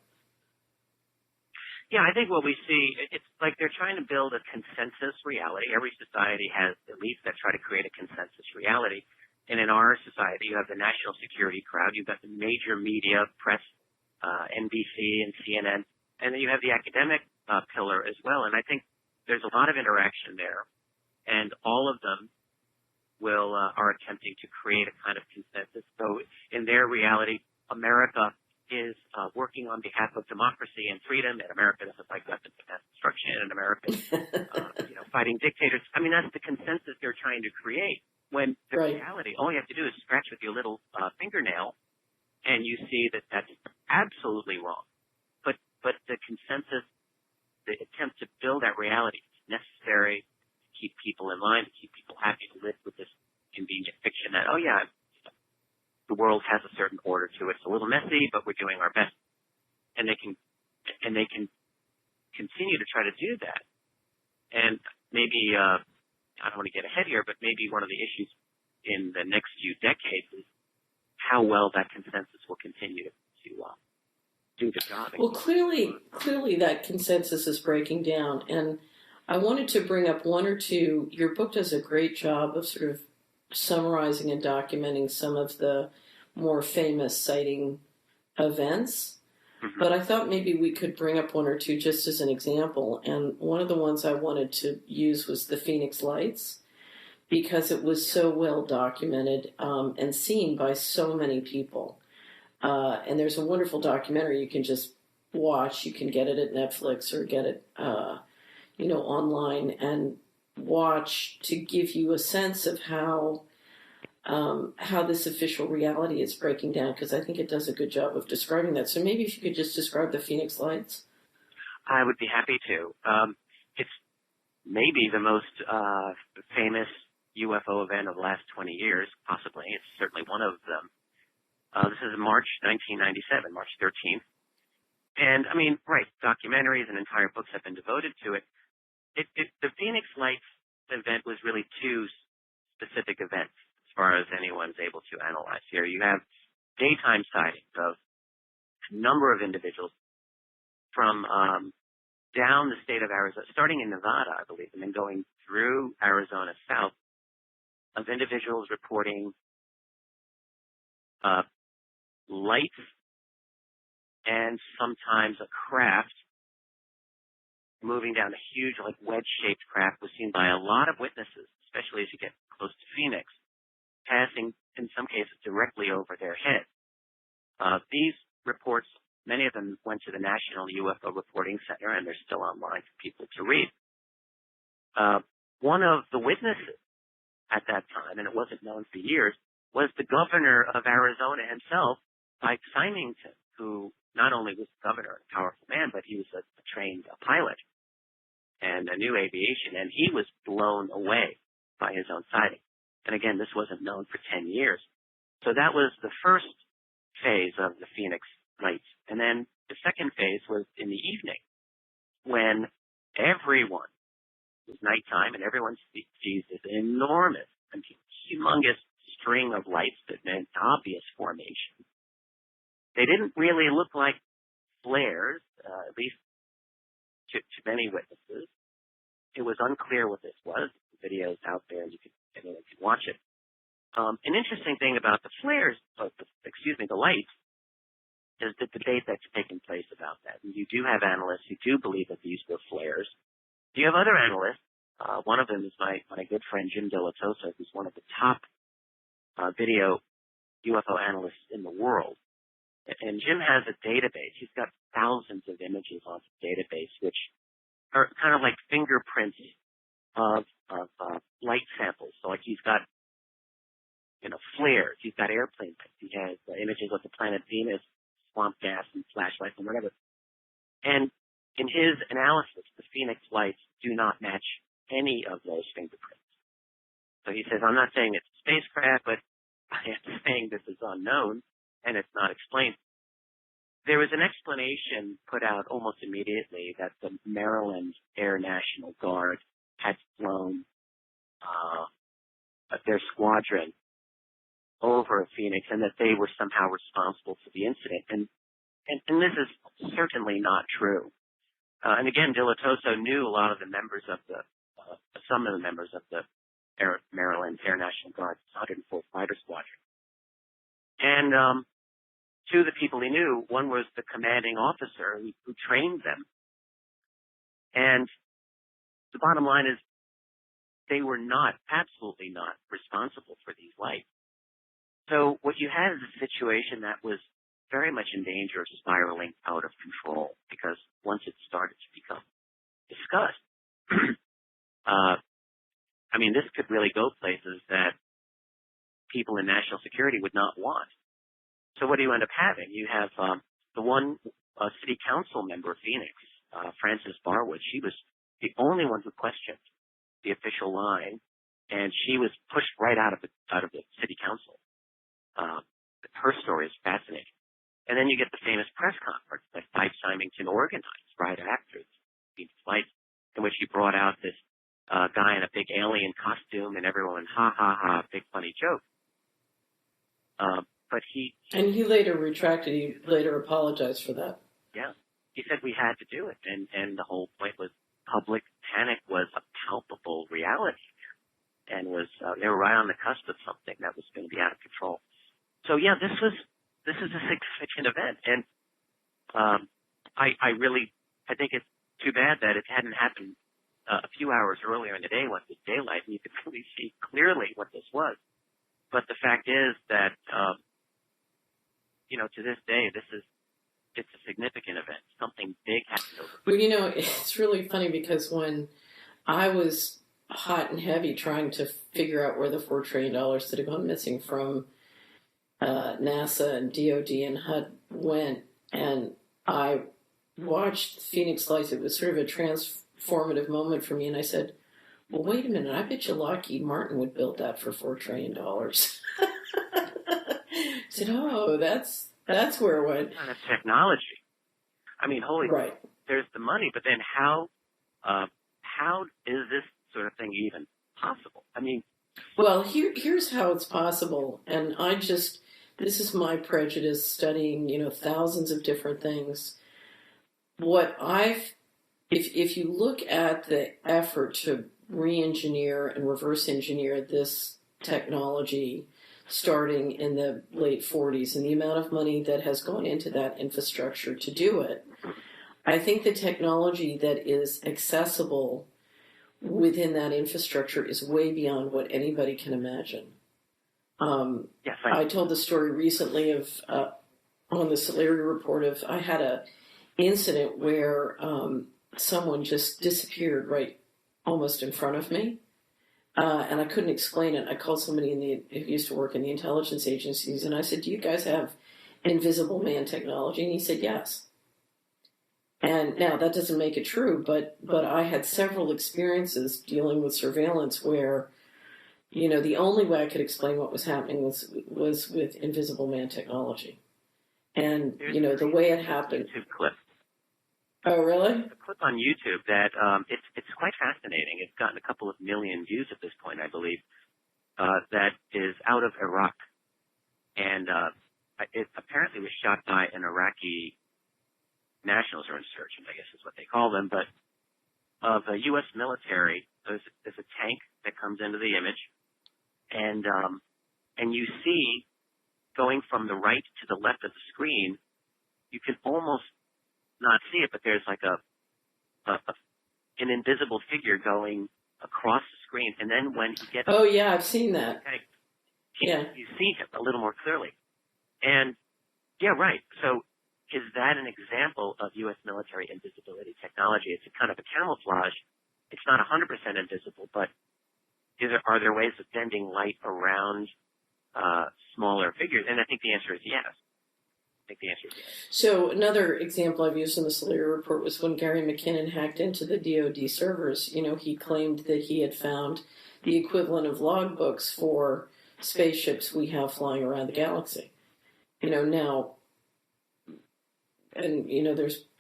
Yeah, I think what we see, it's like they're trying to build a consensus reality. Every society has elites that try to create a consensus reality. And in our society, you have the national security crowd. You've got the major media, press, NBC and CNN. And then you have the academic pillar as well. And I think there's a lot of interaction there. And all of them are attempting to create a kind of consensus. So in their reality, America is working on behalf of democracy and freedom, and America doesn't like weapons of mass destruction, and America is fighting dictators. I mean, that's the consensus they're trying to create. When the right. reality, all you have to do is scratch with your little fingernail, and you see that that's absolutely wrong. But the consensus, the attempt to build that reality is necessary to keep people in line, to keep people happy, to live with this convenient fiction that, the world has a certain order to it. It's a little messy, but we're doing our best. And they can continue to try to do that. And maybe, I don't want to get ahead here, but maybe one of the issues in the next few decades is how well that consensus will continue to do the job. Well, clearly that consensus is breaking down, and I wanted to bring up one or two. Your book does a great job of sort of summarizing and documenting some of the more famous sighting events. Mm-hmm. But I thought maybe we could bring up one or two just as an example. And one of the ones I wanted to use was the Phoenix Lights, because it was so well documented and seen by so many people. And there's a wonderful documentary you can just watch. You can get it at Netflix or get it, online and watch to give you a sense of how this official reality is breaking down, because I think it does a good job of describing that. So maybe if you could just describe the Phoenix Lights. I would be happy to. It's maybe the most famous UFO event of the last 20 years, possibly. It's certainly one of them. This is March 1997, March 13th. And, I mean, right, documentaries and entire books have been devoted to it. The Phoenix Lights event was really two specific events, as far as anyone's able to analyze here. You have daytime sightings of a number of individuals from down the state of Arizona, starting in Nevada, I believe, and then going through Arizona south, of individuals reporting lights and sometimes a craft moving down. A huge, like, wedge-shaped craft was seen by a lot of witnesses, especially as you get close to Phoenix, passing, in some cases, directly over their head. These reports, many of them went to the National UFO Reporting Center, and they're still online for people to read. One of the witnesses at that time, and it wasn't known for years, was the governor of Arizona himself, Mike Symington, who not only was the governor, a powerful man, but he was a trained pilot and knew aviation, and he was blown away by his own sighting. And again, this wasn't known for 10 years. So that was the first phase of the Phoenix Lights. And then the second phase was in the evening, when everyone, it was nighttime, and everyone sees this enormous, humongous string of lights that meant obvious formation. They didn't really look like flares, at least to many witnesses. It was unclear what this was. The video's out there, and anyone can watch it. An interesting thing about the flares, the lights, is the debate that's taken place about that. And you do have analysts who do believe that these were flares. You have other analysts. One of them is my good friend Jim Dilettoso, who's one of the top video UFO analysts in the world. And Jim has a database. He's got thousands of images on his database, which are kind of like fingerprints of light samples. So, like, he's got, flares. He's got airplane prints. He has images of the planet Venus, swamp gas, and flashlights and whatever. And in his analysis, the Phoenix Lights do not match any of those fingerprints. So he says, I'm not saying it's a spacecraft, but I am saying this is unknown, and it's not explained. There was an explanation put out almost immediately that the Maryland Air National Guard had flown their squadron over Phoenix, and that they were somehow responsible for the incident. And this is certainly not true. And again, Dilettoso knew a lot of the members of some of the members of the Maryland Air National Guard, 104th Fighter Squadron. And two of the people he knew, one was the commanding officer who trained them. And the bottom line is they were absolutely not responsible for these lights. So what you had is a situation that was very much in danger of spiraling out of control, because once it started to become discussed, this could really go places that people in national security would not want. So what do you end up having? You have the one city council member of Phoenix, Frances Barwood. She was the only one who questioned the official line, and she was pushed right out of the city council. Her story is fascinating. And then you get the famous press conference that Mike Symington organized right after the flight, in which he brought out this guy in a big alien costume, and everyone, ha, ha, ha, big funny joke. but and he later retracted. He later apologized for that. yeah, he said we had to do it, and the whole point was public panic was a palpable reality, and was they were right on the cusp of something that was going to be out of control. So yeah, this is a significant event, and I think it's too bad that it hadn't happened a few hours earlier in the day when it was daylight, and you could really see clearly what this was. But the fact is that to this day, it's a significant event. Something big happened. Well, it's really funny because when I was hot and heavy trying to figure out where the $4 trillion that had gone missing from NASA and DOD and HUD went, and I watched Phoenix Lights. It was sort of a transformative moment for me, and I said, well, wait a minute, I bet you Lockheed Martin would build that for $4 trillion. I said, oh, that's where it went. Kind of technology. I mean, right. There's the money, but then how is this sort of thing even possible? I mean, well, here's how it's possible, and this is my prejudice studying, thousands of different things. If you look at the effort to re-engineer and reverse engineer this technology starting in the late 40s and the amount of money that has gone into that infrastructure to do it, I think the technology that is accessible within that infrastructure is way beyond what anybody can imagine. Yes, I told the story recently of on the Solari report of I had a incident where someone just disappeared right almost in front of me, and I couldn't explain it. I called somebody who used to work in the intelligence agencies, and I said, "Do you guys have invisible man technology?" And he said, "Yes." And now that doesn't make it true, but I had several experiences dealing with surveillance where, the only way I could explain what was happening was with invisible man technology. And, the way it happened. YouTube clip. Oh, really? A clip on YouTube that it's quite fascinating. It's gotten a couple of million views at this point, I believe. That is out of Iraq, and it apparently was shot by an Iraqi nationals or insurgents, I guess is what they call them, but of the U.S. military. There's a tank that comes into the image, and you see going from the right to the left of the screen, you can almost not see it, but there's like an invisible figure going across the screen, and then when he gets oh yeah, I've seen that. Tank, yeah, you see him a little more clearly, and yeah, right. So is that an example of U.S. military invisibility technology? It's a kind of a camouflage. It's not 100% invisible, but are there ways of bending light around smaller figures? And I think the answer is yes. So another example I've used in the Solari report was when Gary McKinnon hacked into the DoD servers. He claimed that he had found the equivalent of logbooks for spaceships we have flying around the galaxy. Now, and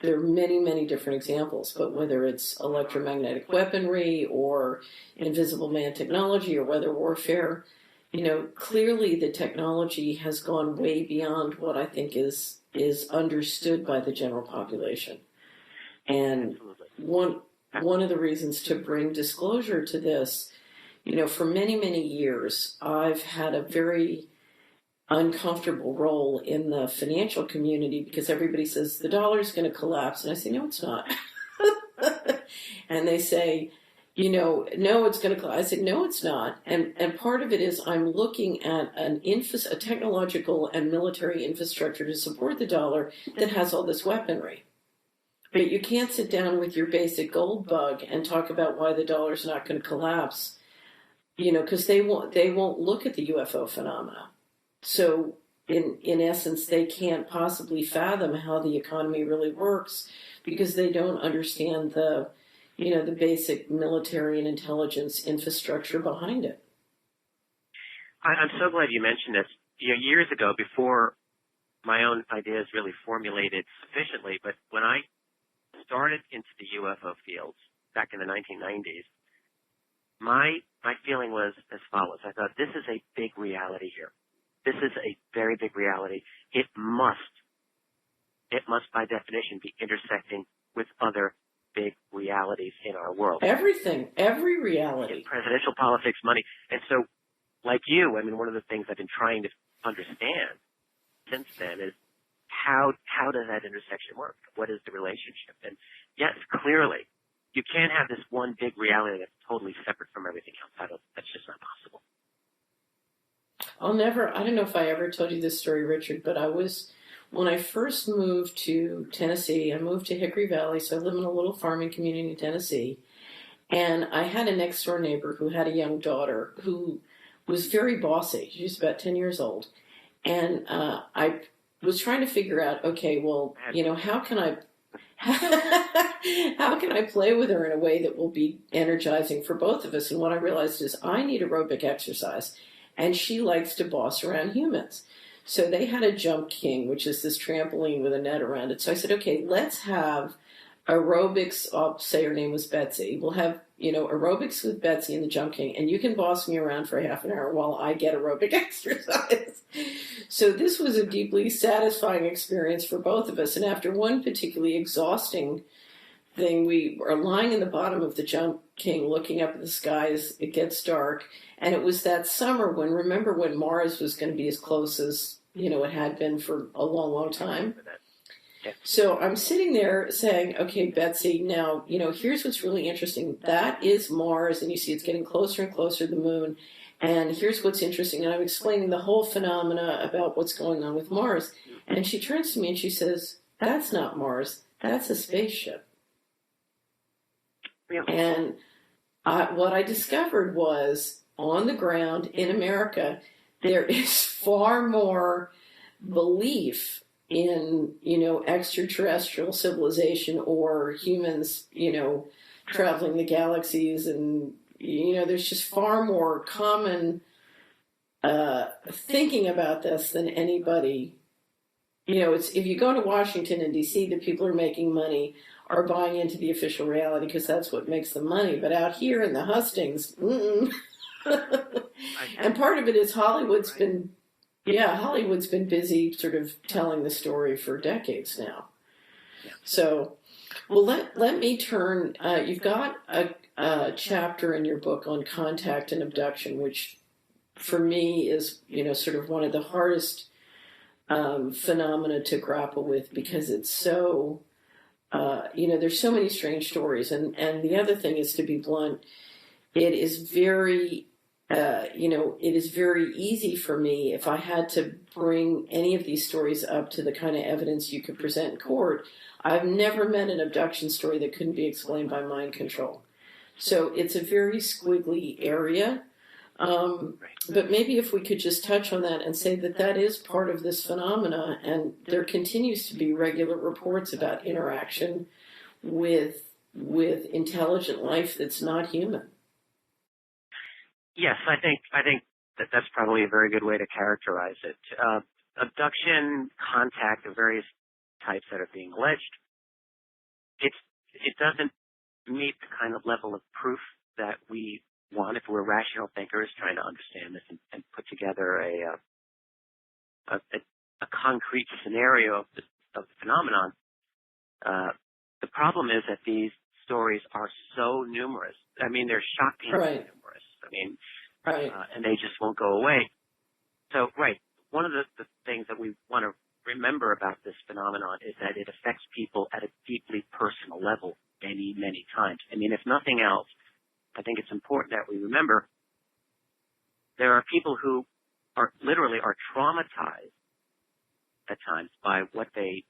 there are many, many different examples, but whether it's electromagnetic weaponry or invisible man technology or weather warfare, clearly the technology has gone way beyond what I think is understood by the general population. And one of the reasons to bring disclosure to this, for many, many years, I've had a very uncomfortable role in the financial community because everybody says the dollar's going to collapse. And I say, no, it's not. And they say, no, it's going to collapse. I said, no, it's not. And part of it is I'm looking at a technological and military infrastructure to support the dollar that has all this weaponry. But you can't sit down with your basic gold bug and talk about why the dollar's not going to collapse, because they won't look at the UFO phenomena. So in essence, they can't possibly fathom how the economy really works because they don't understand the basic military and intelligence infrastructure behind it. I'm so glad you mentioned this. Years ago, before my own ideas really formulated sufficiently, but when I started into the UFO fields back in the 1990s, my feeling was as follows. I thought, this is a big reality here. This is a very big reality. It must by definition be intersecting with other big realities in our world. Everything, every reality. Presidential politics, money. And so, like you, I mean, one of the things I've been trying to understand since then is how does that intersection work? What is the relationship? And yes, clearly, you can't have this one big reality that's totally separate from everything else. That's just not possible. I don't know if I ever told you this story, Richard, but when I first moved to Tennessee, I moved to Hickory Valley, so I live in a little farming community in Tennessee, and I had a next door neighbor who had a young daughter who was very bossy. She was about 10 years old, and I was trying to figure out, okay, well, how can I how can I play with her in a way that will be energizing for both of us? And what I realized is I need aerobic exercise, and she likes to boss around humans. So they had a Jump King, which is this trampoline with a net around it. So I said, okay, let's have aerobics. I'll say her name was Betsy. We'll have, aerobics with Betsy and the Jump King, and you can boss me around for half an hour while I get aerobic exercise. So this was a deeply satisfying experience for both of us. And after one particularly exhausting thing, we are lying in the bottom of the Jump King looking up at the sky as it gets dark. And it was that summer remember when Mars was going to be as close as, it had been for a long, long time. So I'm sitting there saying, okay, Betsy, now, here's what's really interesting. That is Mars, and you see it's getting closer and closer to the moon. And here's what's interesting. And I'm explaining the whole phenomena about what's going on with Mars. And she turns to me and she says, that's not Mars. That's a spaceship. And what I discovered was, on the ground in America, there is far more belief in, extraterrestrial civilization or humans, traveling the galaxies. And, there's just far more common thinking about this than anybody. If you go to Washington and D.C., the people are making money are buying into the official reality because that's what makes them money. But out here in the hustings, and part of it is Hollywood's been busy sort of telling the story for decades now. So, well, let me turn. You've got a chapter in your book on contact and abduction, which for me is sort of one of the hardest phenomena to grapple with because it's so. There's so many strange stories, and the other thing is, to be blunt, it is very easy for me if I had to bring any of these stories up to the kind of evidence you could present in court. I've never met an abduction story that couldn't be explained by mind control. So it's a very squiggly area. But maybe if we could just touch on that and say that is part of this phenomena, and there continues to be regular reports about interaction with intelligent life that's not human. Yes, I think that's probably a very good way to characterize it. Abduction, contact of various types that are being alleged, it doesn't meet the kind of level of proof that we want if we're rational thinkers trying to understand this and put together a concrete scenario of the phenomenon. The problem is that these stories are so numerous. I mean, they're shockingly numerous. I mean, and they just won't go away. So, one of the things that we want to remember about this phenomenon is that it affects people at a deeply personal level many, many times. I mean, if nothing else, I think it's important that we remember there are people who are traumatized at times by what they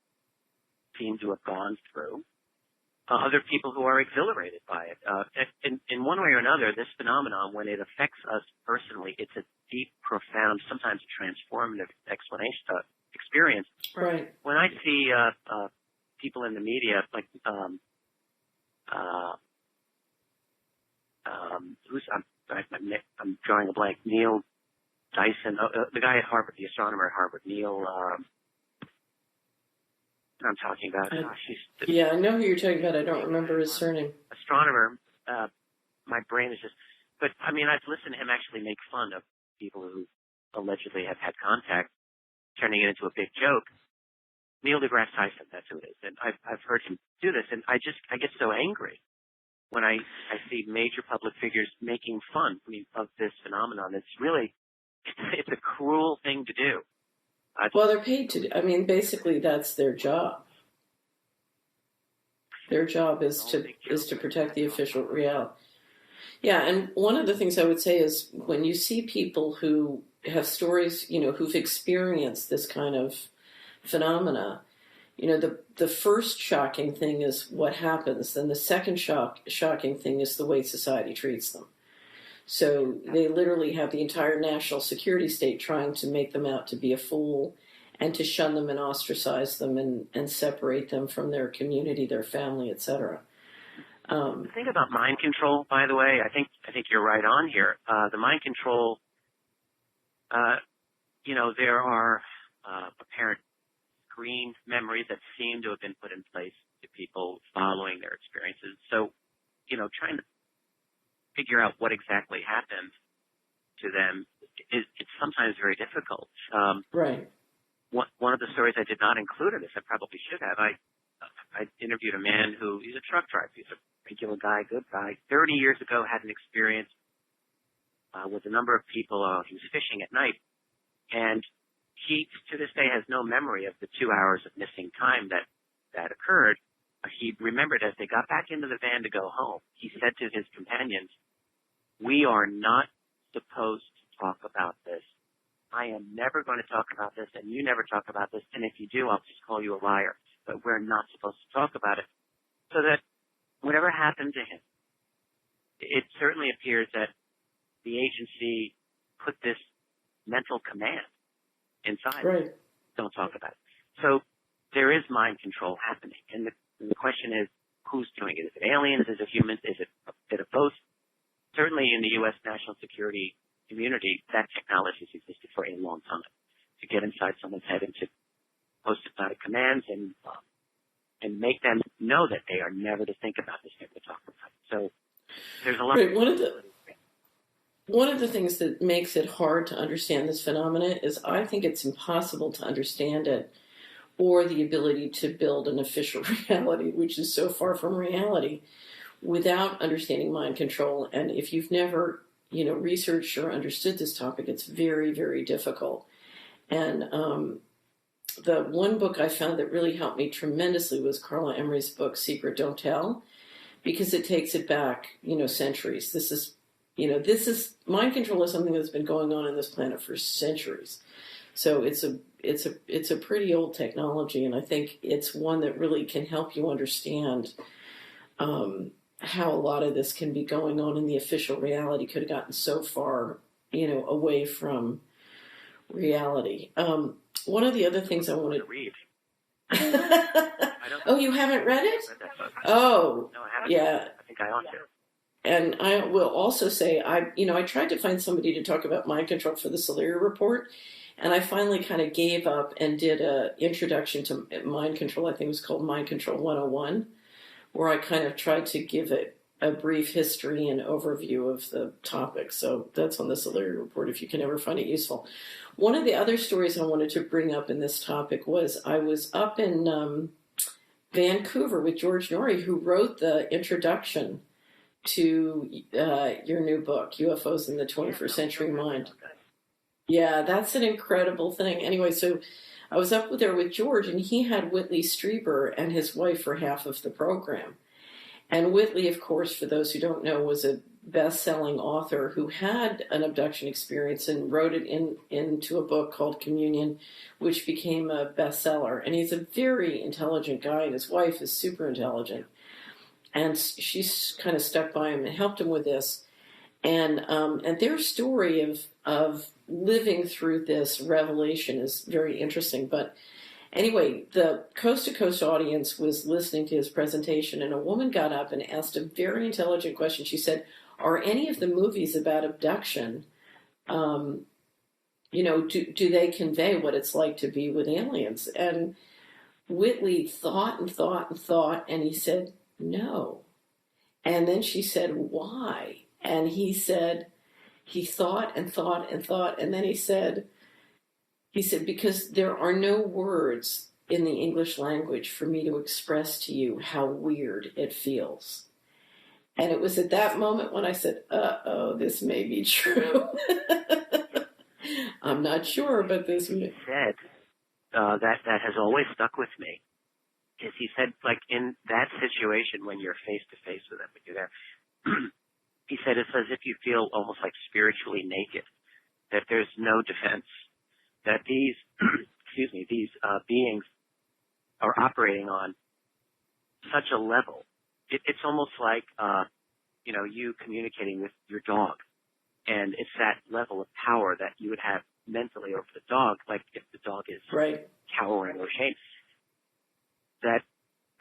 seem to have gone through. Other people who are exhilarated by it. In one way or another, this phenomenon, when it affects us personally, it's a deep, profound, sometimes transformative experience. Right. When I see people in the media, like I'm drawing a blank. Neil Dyson, the guy at Harvard, the astronomer at Harvard. Neil, I'm talking about. I know who you're talking about. I don't remember his surname. Astronomer. My brain is just. But I mean, I've listened to him actually make fun of people who allegedly have had contact, turning it into a big joke. Neil deGrasse Tyson, that's who it is. And I've heard him do this, and I get so angry when I see major public figures making fun of this phenomenon. It's really, it's a cruel thing to do. Well, they're paid to do. I mean, basically, that's their job. Their job is to protect the official reality. Yeah, and one of the things I would say is when you see people who have stories, who've experienced this kind of phenomena, the first shocking thing is what happens. Then the second shocking thing is the way society treats them. So they literally have the entire national security state trying to make them out to be a fool and to shun them and ostracize them and separate them from their community, their family, etc. The thing about mind control, by the way, I think you're right on here. The mind control, there are apparent screen memories that seem to have been put in place to people following their experiences. So, trying to figure out what exactly happened to them it's sometimes very difficult. Right. One of the stories I did not include in this, I probably should have. I interviewed a man he's a truck driver. He's a regular guy, good guy. 30 years ago, had an experience with a number of people. He was fishing at night, and he, to this day, has no memory of the 2 hours of missing time that occurred. He remembered as they got back into the van to go home, he said to his companions, "We are not supposed to talk about this. I am never going to talk about this, and you never talk about this, and if you do, I'll just call you a liar. But we're not supposed to talk about it." So that whatever happened to him, it certainly appears that the agency put this mental command inside. Right. Don't talk about it. So there is mind control happening. And the question is, who's doing it? Is it aliens? Is it humans? Is it a bit of both? Certainly in the U.S. national security community, that technology has existed for a long time, to get inside someone's head and to post hypnotic commands and make them know that they are never to think about this, never to talk about it. So there's a lot right. One of the things that makes it hard to understand this phenomenon is I think it's impossible to understand it or the ability to build an official reality, which is so far from reality, without understanding mind control. And if you've never, researched or understood this topic, it's very, very difficult. And the one book I found that really helped me tremendously was Carla Emery's book, Secret Don't Tell, because it takes it back, centuries. This is mind control is something that's been going on this planet for centuries. So it's a pretty old technology, and I think it's one that really can help you understand how a lot of this can be going on in the official reality. Could have gotten so far, away from reality. One of the other things I wanted to read. Oh, you haven't read it? Oh, no, I haven't. Yeah. I think I ought to. And I will also say, I tried to find somebody to talk about mind control for the Solari Report, and I finally kind of gave up and did an introduction to mind control. I think it was called Mind Control 101, where I kind of tried to give it a brief history and overview of the topic. So that's on the Solari Report if you can ever find it useful. One of the other stories I wanted to bring up in this topic was I was up in Vancouver with George Norrie, who wrote the introduction to your new book, UFOs in the 21st Century Mind. Yeah, that's an incredible thing. Anyway, so I was up there with George, and he had Whitley Strieber and his wife for half of the program. And Whitley, of course, for those who don't know, was a best-selling author who had an abduction experience and wrote it into a book called Communion, which became a bestseller. And he's a very intelligent guy, and his wife is super intelligent. And she's kind of stuck by him and helped him with this. And their story of living through this revelation is very interesting. But anyway, the Coast to Coast audience was listening to his presentation, and a woman got up and asked a very intelligent question. She said, "Are any of the movies about abduction, do they convey what it's like to be with aliens?" And Whitley thought and thought and thought, and he said, "No." And then she said, "Why?" And he said, he thought and thought and thought, and then he said, because there are no words in the English language for me to express to you how weird it feels. And it was at that moment when I said, uh-oh, this may be true. I'm not sure, but this may. Said that has always stuck with me is he said, like, in that situation when you're face to face with him, when you're there, he said it's as if you feel almost like spiritually naked, that there's no defense, that these, these beings are operating on such a level. It's almost like, you communicating with your dog. And it's that level of power that you would have mentally over the dog, like if the dog is Right. cowering or ashamed. That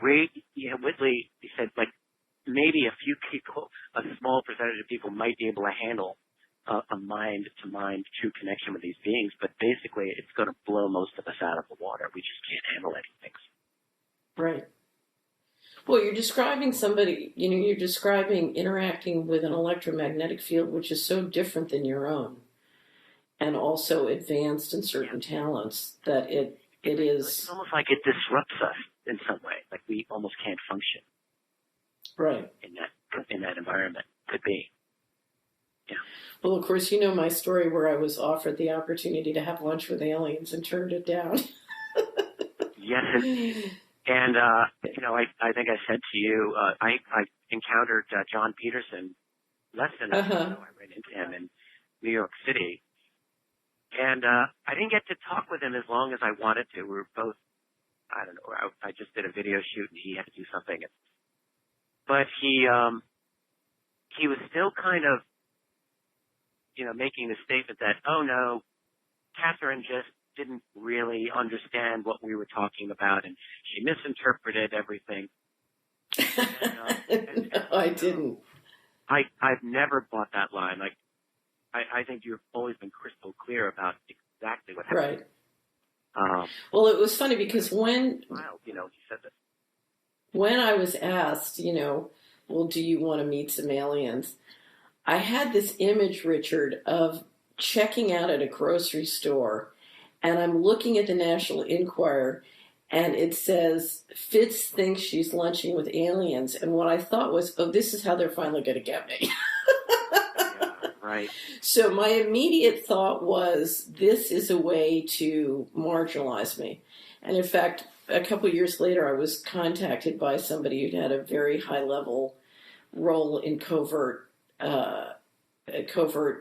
Whitley, he said, like, maybe a few people, a small percentage of people might be able to handle a mind-to-mind true connection with these beings, but basically it's going to blow most of us out of the water. We just can't handle anything. Right. Well, you're describing somebody, you're describing interacting with an electromagnetic field which is so different than your own and also advanced in certain talents that it is. It's almost like it disrupts us in some way. Like we almost can't function. Right. In that environment. Could be. Yeah. Well, of course, you know my story where I was offered the opportunity to have lunch with aliens and turned it down. Yes. And, I think I said to you, I encountered John Peterson less than a year ago. I ran into him in New York City. And I didn't get to talk with him as long as I wanted to. We were both, I don't know, I just did a video shoot and he had to do something. But he was still kind of, making the statement that, oh no, Catherine just didn't really understand what we were talking about, and she misinterpreted everything. No, I didn't. I've never bought that line. Like, I think you've always been crystal clear about exactly what happened. Right. Well, it was funny because when he said that. When I was asked, well, do you want to meet some aliens? I had this image, Richard, of checking out at a grocery store, and I'm looking at the National Enquirer, and it says, Fitz thinks she's lunching with aliens. And what I thought was, oh, this is how they're finally going to get me. Yeah, right. So my immediate thought was, this is a way to marginalize me. And in fact, a couple of years later, I was contacted by somebody who had a very high-level role in covert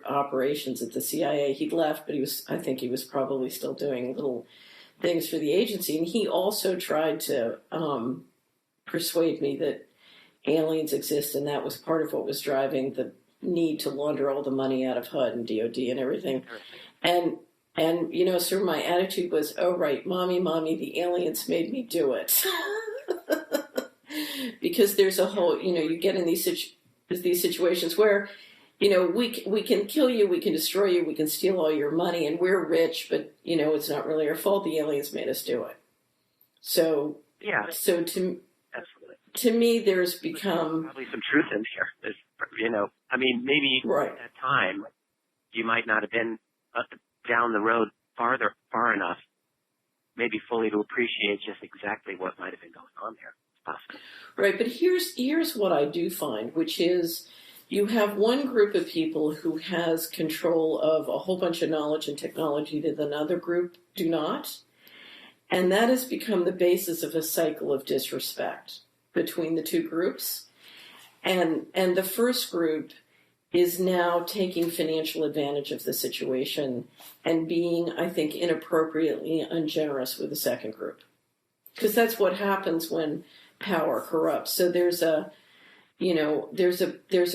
operations at the CIA. He'd left, but I think he was probably still doing little things for the agency. And he also tried to persuade me that aliens exist, and that was part of what was driving the need to launder all the money out of HUD and DOD and everything. And sir, my attitude was, oh, right, mommy, the aliens made me do it. Because there's a whole, you get in these situations where, we can kill you, we can destroy you, we can steal all your money, and we're rich, but, it's not really our fault. The aliens made us do it. So, yeah. So to me, there's become... Probably some truth in here. There's, maybe right. At that time, you might not have been down the road far enough, maybe fully to appreciate just exactly what might have been going on there. It's possible. Right, but here's what I do find, which is you have one group of people who has control of a whole bunch of knowledge and technology that another group do not, and that has become the basis of a cycle of disrespect between the two groups. And the first group is now taking financial advantage of the situation and being, I think, inappropriately ungenerous with the second group. Because that's what happens when power corrupts. So there's a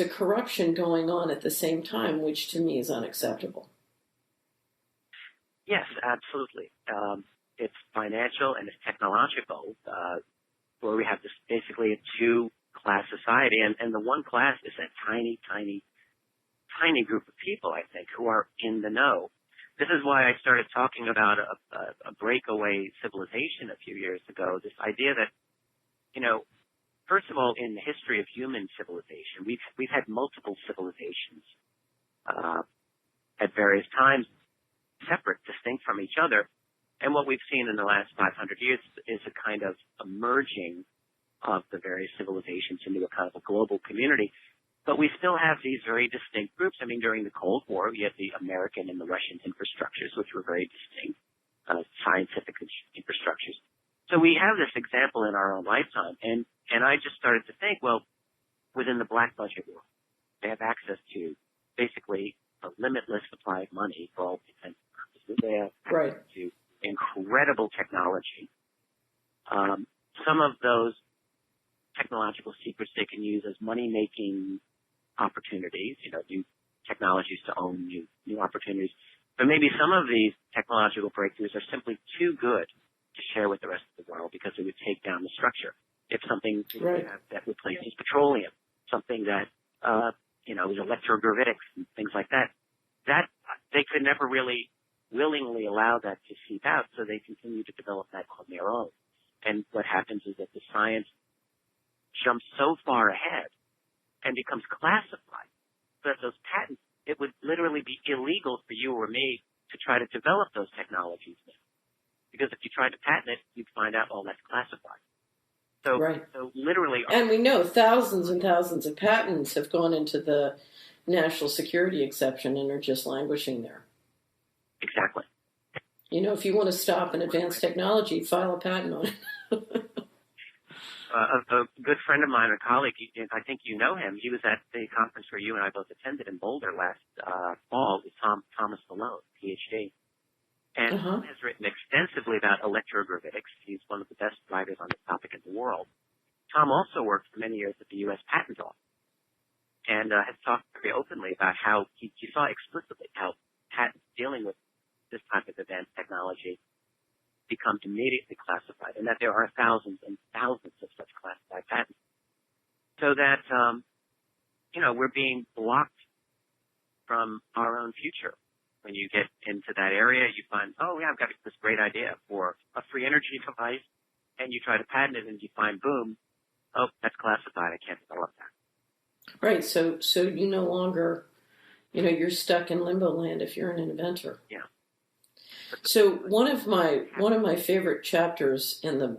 corruption going on at the same time, which to me is unacceptable. Yes, absolutely. It's financial and it's technological, where we have this basically a two-class society, and the one class is that tiny group of people, I think, who are in the know. This is why I started talking about a breakaway civilization a few years ago, this idea that, first of all, in the history of human civilization, we've had multiple civilizations at various times, separate, distinct from each other. And what we've seen in the last 500 years is a kind of a merging of the various civilizations into a kind of a global community. But we still have these very distinct groups. I mean, during the Cold War, we had the American and the Russian infrastructures, which were very distinct, scientific infrastructures. So we have this example in our own lifetime. And I just started to think, well, within the black budget world, they have access to basically a limitless supply of money for all intents and purposes. They have access to incredible technology. Some of those technological secrets they can use as money-making opportunities, new technologies to own new opportunities. But maybe some of these technological breakthroughs are simply too good to share with the rest of the world because it would take down the structure. If something that replaces petroleum, something that, is electrogravitics and things like that, they could never really willingly allow that to seep out, so they continue to develop that on their own. And what happens is that the science jumps so far ahead and becomes classified that those patents, it would literally be illegal for you or me to try to develop those technologies now. Because if you tried to patent it, you'd find out, that's classified. So literally... And we know thousands and thousands of patents have gone into the national security exception and are just languishing there. Exactly. If you want to stop an advanced technology, file a patent on it. A good friend of mine, a colleague, I think you know him, he was at the conference where you and I both attended in Boulder last fall, with Thomas Malone, PhD. And Tom has written extensively about electrogravitics. He's one of the best writers on this topic in the world. Tom also worked for many years at the U.S. Patent Office and has talked very openly about how he saw explicitly how patents dealing with this type of advanced technology become immediately classified, and that there are thousands and thousands of such classified patents. So that, we're being blocked from our own future. When you get into that area, you find, I've got this great idea for a free energy device, and you try to patent it, and you find, boom, that's classified. I can't develop that. Right. So you no longer, you're stuck in limbo land if you're an inventor. Yeah. So one of my favorite chapters in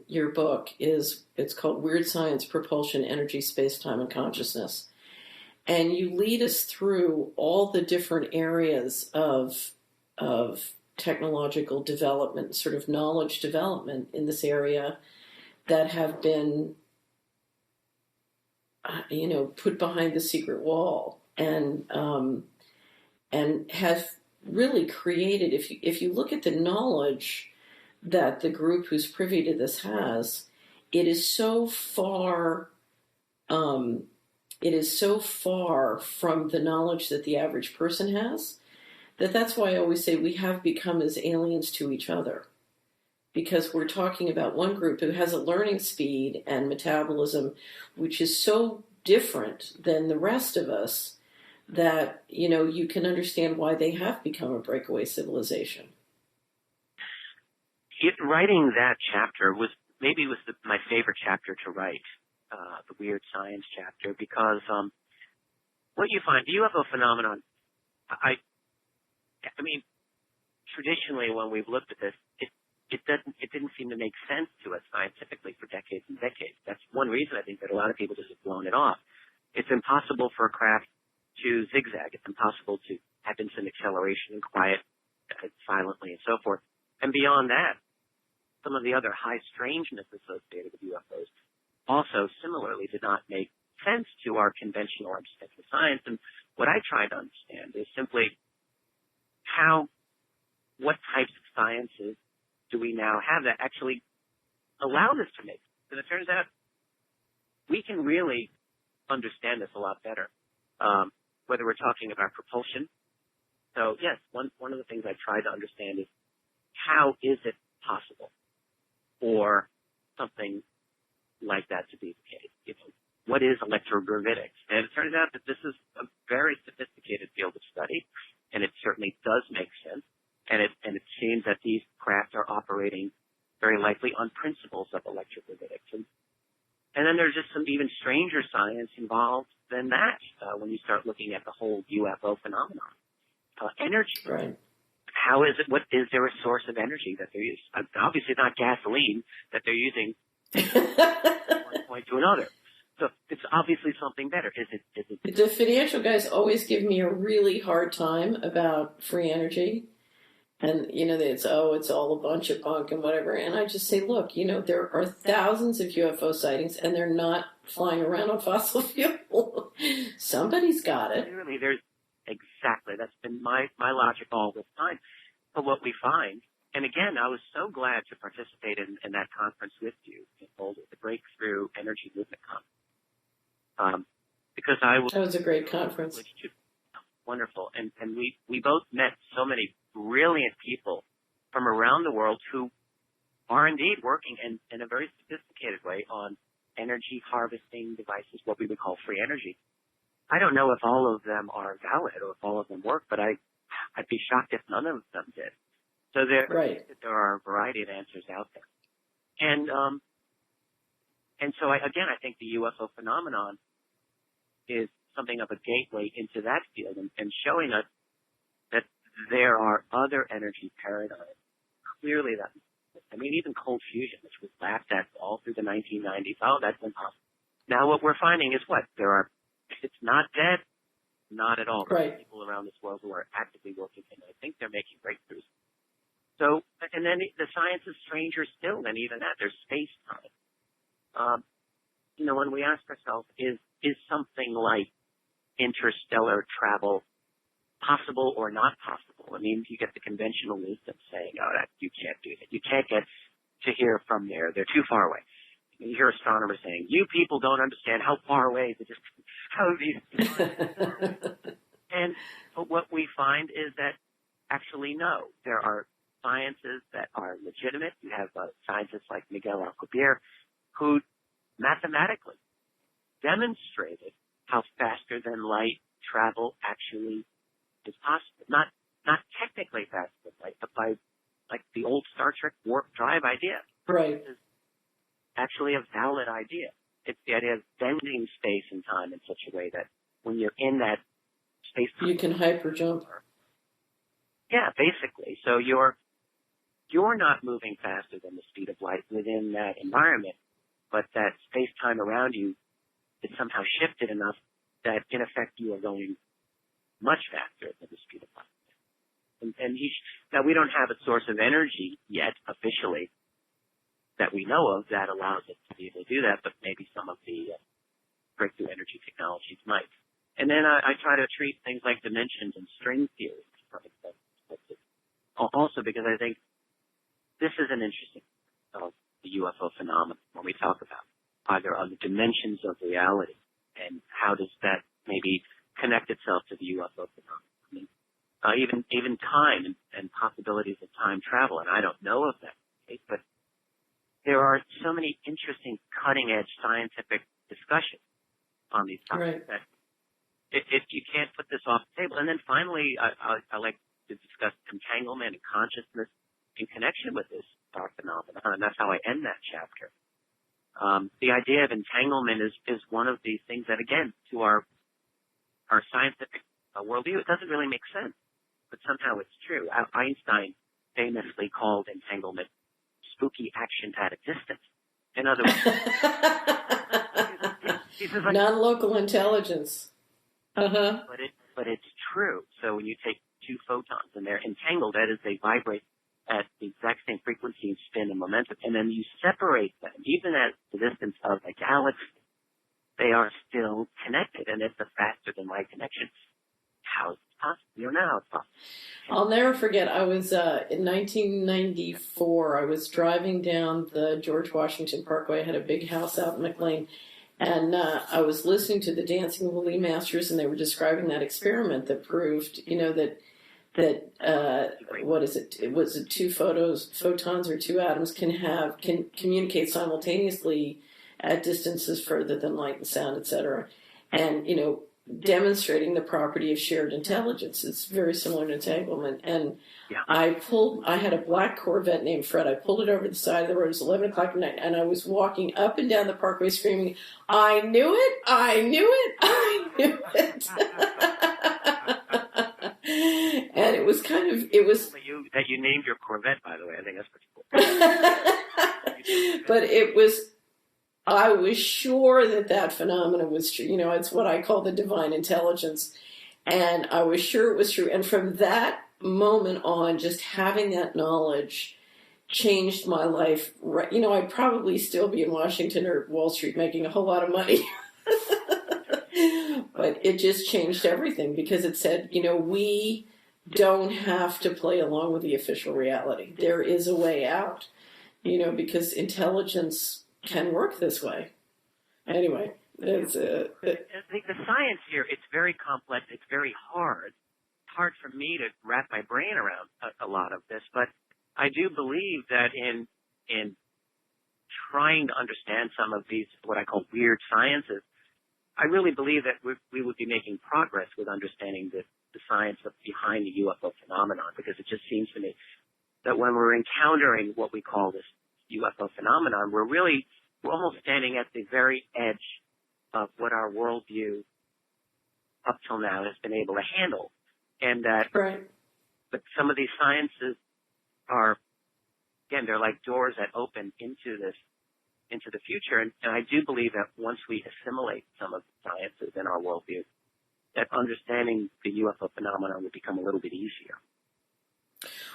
your book it's called Weird Science, Propulsion, Energy, Space-Time, and Consciousness. And you lead us through all the different areas of technological development, sort of knowledge development in this area that have been, put behind the secret wall and have really created. If you look at the knowledge that the group who's privy to this has, it is so far. It is so far from the knowledge that the average person has that's why I always say we have become as aliens to each other, because we're talking about one group who has a learning speed and metabolism which is so different than the rest of us that, you can understand why they have become a breakaway civilization. Writing that chapter was my favorite chapter to write. The Weird Science chapter, because what you find, you have a phenomenon. I mean, traditionally when we've looked at this, it didn't seem to make sense to us scientifically for decades and decades. That's one reason I think that a lot of people just have blown it off. It's impossible for a craft to zigzag. It's impossible to have instant acceleration and quiet silently and so forth. And beyond that, some of the other high strangeness associated with UFOs also similarly did not make sense to our conventional understanding of science. And what I try to understand is simply what types of sciences do we now have that actually allow this to make sense? And it turns out we can really understand this a lot better, whether we're talking about propulsion. So yes, one of the things I try to understand is how is it possible for something like that to be the case? What is electrogravitics? And it turns out that this is a very sophisticated field of study, and it certainly does make sense. And it seems that these craft are operating very likely on principles of electrogravitics. And then there's just some even stranger science involved than that when you start looking at the whole UFO phenomenon. energy. Right. How is it? What is there a source of energy that they're using? Obviously, not gasoline that they're using from one point to another. So it's obviously something better. Is it? The financial guys always give me a really hard time about free energy. And, it's all a bunch of bunk and whatever. And I just say, look, there are thousands of UFO sightings and they're not flying around on fossil fuel. Somebody's got it. Clearly, exactly. That's been my logic all this time. But what we find, and again, I was so glad to participate in that conference with you in Boulder, the Breakthrough Energy Movement Conference. Because that was a great conference. Wonderful. And we both met so many brilliant people from around the world who are indeed working in a very sophisticated way on energy harvesting devices, what we would call free energy. I don't know if all of them are valid or if all of them work, but I'd be shocked if none of them did. So there are a variety of answers out there. And so I think the UFO phenomenon is something of a gateway into that field and showing us that there are other energy paradigms. Clearly even cold fusion, which was laughed at all through the 1990s. Oh, that's impossible. Now what we're finding is it's not dead, not at all. Right. There are people around this world who are actively working, and I think they're making breakthroughs. So, and then the science is stranger still than even that. There's space-time. When we ask ourselves, is something like interstellar travel possible or not possible? I mean, you get the conventional wisdom saying, you can't do that. You can't get to here from there. They're too far away. You hear astronomers saying, you people don't understand how far away how these but what we find is that actually no, there are sciences that are legitimate. You have scientists like Miguel Alcubierre who mathematically demonstrated how faster than light travel actually is possible. Not technically faster than light, but by like the old Star Trek warp drive idea. Right. It's actually a valid idea. It's the idea of bending space and time in such a way that when you're in that space, you can hyper jump. Yeah, basically. So you're not moving faster than the speed of light within that environment, but that space-time around you is somehow shifted enough that, in effect, you are going much faster than the speed of light. Now, we don't have a source of energy yet, officially, that we know of that allows us to be able to do that, but maybe some of the breakthrough energy technologies might. And then I try to treat things like dimensions and string theory, for example, also because I think this is an interesting of the UFO phenomenon when we talk about either on the dimensions of reality and how does that maybe connect itself to the UFO phenomenon. I mean, even time and possibilities of time travel, and I don't know of that case, but there are so many interesting cutting-edge scientific discussions on these topics that if you can't put this off the table. And then finally, I like to discuss entanglement and consciousness in connection with this phenomenon, and that's how I end that chapter. The idea of entanglement is one of these things that, again, to our scientific worldview, it doesn't really make sense, but somehow it's true. Einstein famously called entanglement spooky action at a distance. In other words, like, non-local intelligence. Uh-huh. But it's true. So when you take two photons and they're entangled, that is, they vibrate at the exact same frequency and spin and momentum, and then you separate them, even at the distance of a galaxy, they are still connected, and it's a faster than light connection. How is it possible? You don't know how it's possible. I'll never forget, I was, in 1994, I was driving down the George Washington Parkway. I had a big house out in McLean, and I was listening to the Dancing Woolly Masters, and they were describing that experiment that proved, what is it? It was two photons or two atoms can communicate simultaneously at distances further than light and sound, etc. And, demonstrating the property of shared intelligence. It's very similar to entanglement. And I had a black Corvette named Fred. I pulled it over the side of the road. It was 11 o'clock at night, and I was walking up and down the parkway screaming, I knew it, I knew it, I knew it. was kind of, it was. That you named your Corvette, by the way. I think that's pretty cool. But it was, I was sure that phenomena was true. You know, it's what I call the divine intelligence. And I was sure it was true. And from that moment on, just having that knowledge changed my life. You know, I'd probably still be in Washington or Wall Street making a whole lot of money. But it just changed everything because it said, you know, we don't have to play along with the official reality. There is a way out, you know, because intelligence can work this way. Anyway, I think the science here, it's very complex. It's very hard. It's hard for me to wrap my brain around a lot of this, but I do believe that in trying to understand some of these, what I call weird sciences, I really believe that we would be making progress with understanding the science behind the UFO phenomenon, because it just seems to me that when we're encountering what we call this UFO phenomenon, we're almost standing at the very edge of what our worldview up till now has been able to handle. And that, right. But some of these sciences are, again, they're like doors that open into the future. And I do believe that once we assimilate some of the sciences in our worldview, that understanding the UFO phenomenon would become a little bit easier.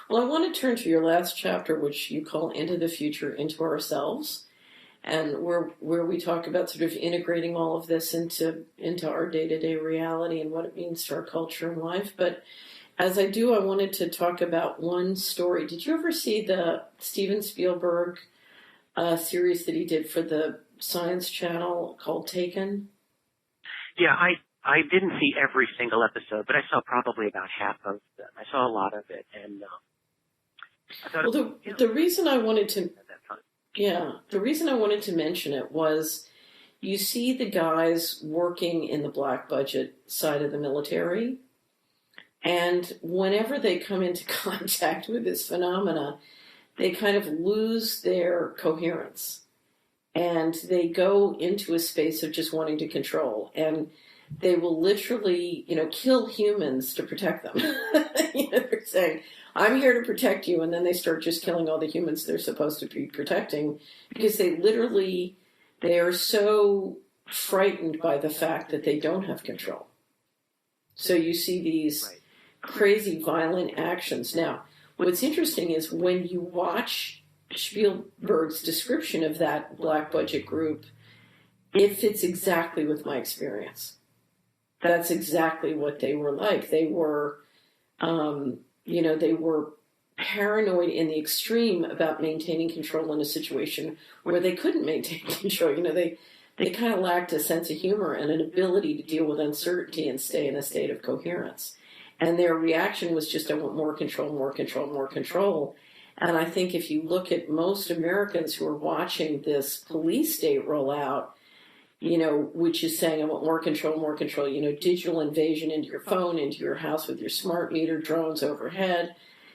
Well, I want to turn to your last chapter, which you call Into the Future, Into Ourselves, and where we talk about sort of integrating all of this into our day-to-day reality and what it means to our culture and life. But as I do, I wanted to talk about one story. Did you ever see the Steven Spielberg series that he did for the Science Channel called Taken? Yeah, I didn't see every single episode, but I saw probably about half of them. I saw a lot of it, and I thought. Well, the reason I wanted to, the reason I wanted to mention it was, you see the guys working in the black budget side of the military, and whenever they come into contact with this phenomena, they kind of lose their coherence, and they go into a space of just wanting to control, and they will literally, you know, kill humans to protect them. You know, they're saying, I'm here to protect you, and then they start just killing all the humans they're supposed to be protecting, because they are so frightened by the fact that they don't have control. So you see these crazy, violent actions. Now, what's interesting is when you watch Spielberg's description of that black budget group, it fits exactly with my experience. That's exactly what they were like. They were, they were paranoid in the extreme about maintaining control in a situation where they couldn't maintain control. You know, they kind of lacked a sense of humor and an ability to deal with uncertainty and stay in a state of coherence. And their reaction was just, I want more control, more control, more control. And I think if you look at most Americans who are watching this police state roll out, you know, which is saying, I want more control, you know, digital invasion into your phone, into your house with your smart meter, drones overhead.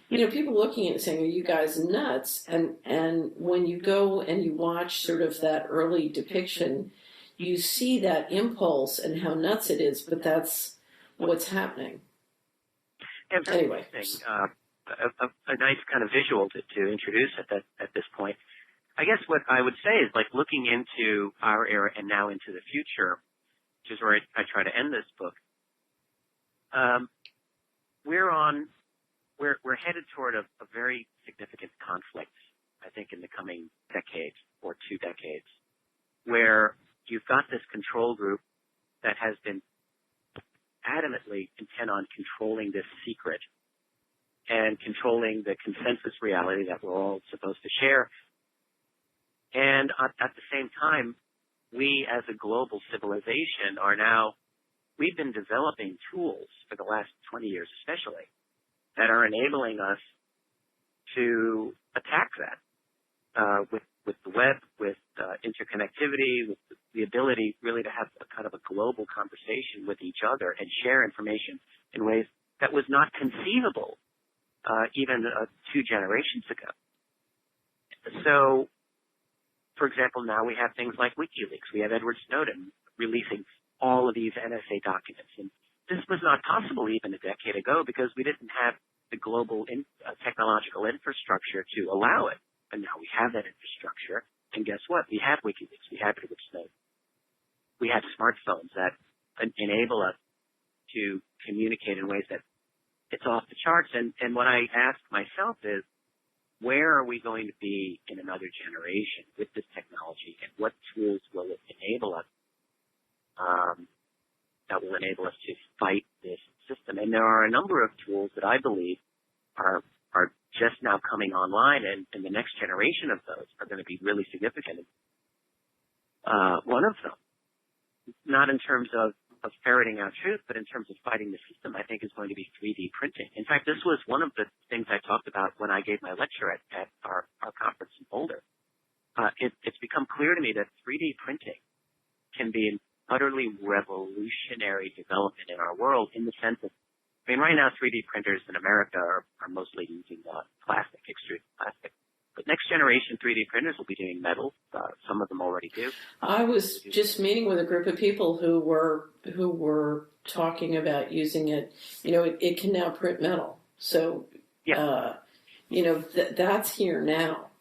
You know, people looking at it saying, are you guys nuts? And when you go and you watch sort of that early depiction, you see that impulse and how nuts it is, but that's what's happening. And anyway, a nice kind of visual to introduce at this point. I guess what I would say is, like, looking into our era and now into the future, which is where I try to end this book. We're headed toward a very significant conflict, I think, in the coming decade or 2 decades, where you've got this control group that has been adamantly intent on controlling this secret and controlling the consensus reality that we're all supposed to share. And at the same time, we as a global civilization we've been developing tools for the last 20 years especially that are enabling us to attack that with the web, with interconnectivity, with the ability really to have a kind of a global conversation with each other and share information in ways that was not conceivable even 2 generations ago. So, for example, now we have things like WikiLeaks. We have Edward Snowden releasing all of these NSA documents. And this was not possible even a decade ago because we didn't have the global technological infrastructure to allow it. And now we have that infrastructure. And guess what? We have WikiLeaks. We have Edward Snowden. We have smartphones that enable us to communicate in ways that it's off the charts. And what I ask myself is, where are we going to be in another generation with this technology, and what tools will it enable us that will enable us to fight this system? And there are a number of tools that I believe are just now coming online, and the next generation of those are going to be really significant. One of them, not in terms of ferreting out truth, but in terms of fighting the system, I think is going to be 3D printing. In fact, this was one of the things I talked about when I gave my lecture at our conference in Boulder. It's become clear to me that 3D printing can be an utterly revolutionary development in our world, in the sense of, right now 3D printers in America are mostly using plastic, extruded plastic. But next generation 3D printers will be doing metal. Some of them already do. I was just meeting with a group of people who were talking about using it. It can now print metal. So, yeah. That's here now,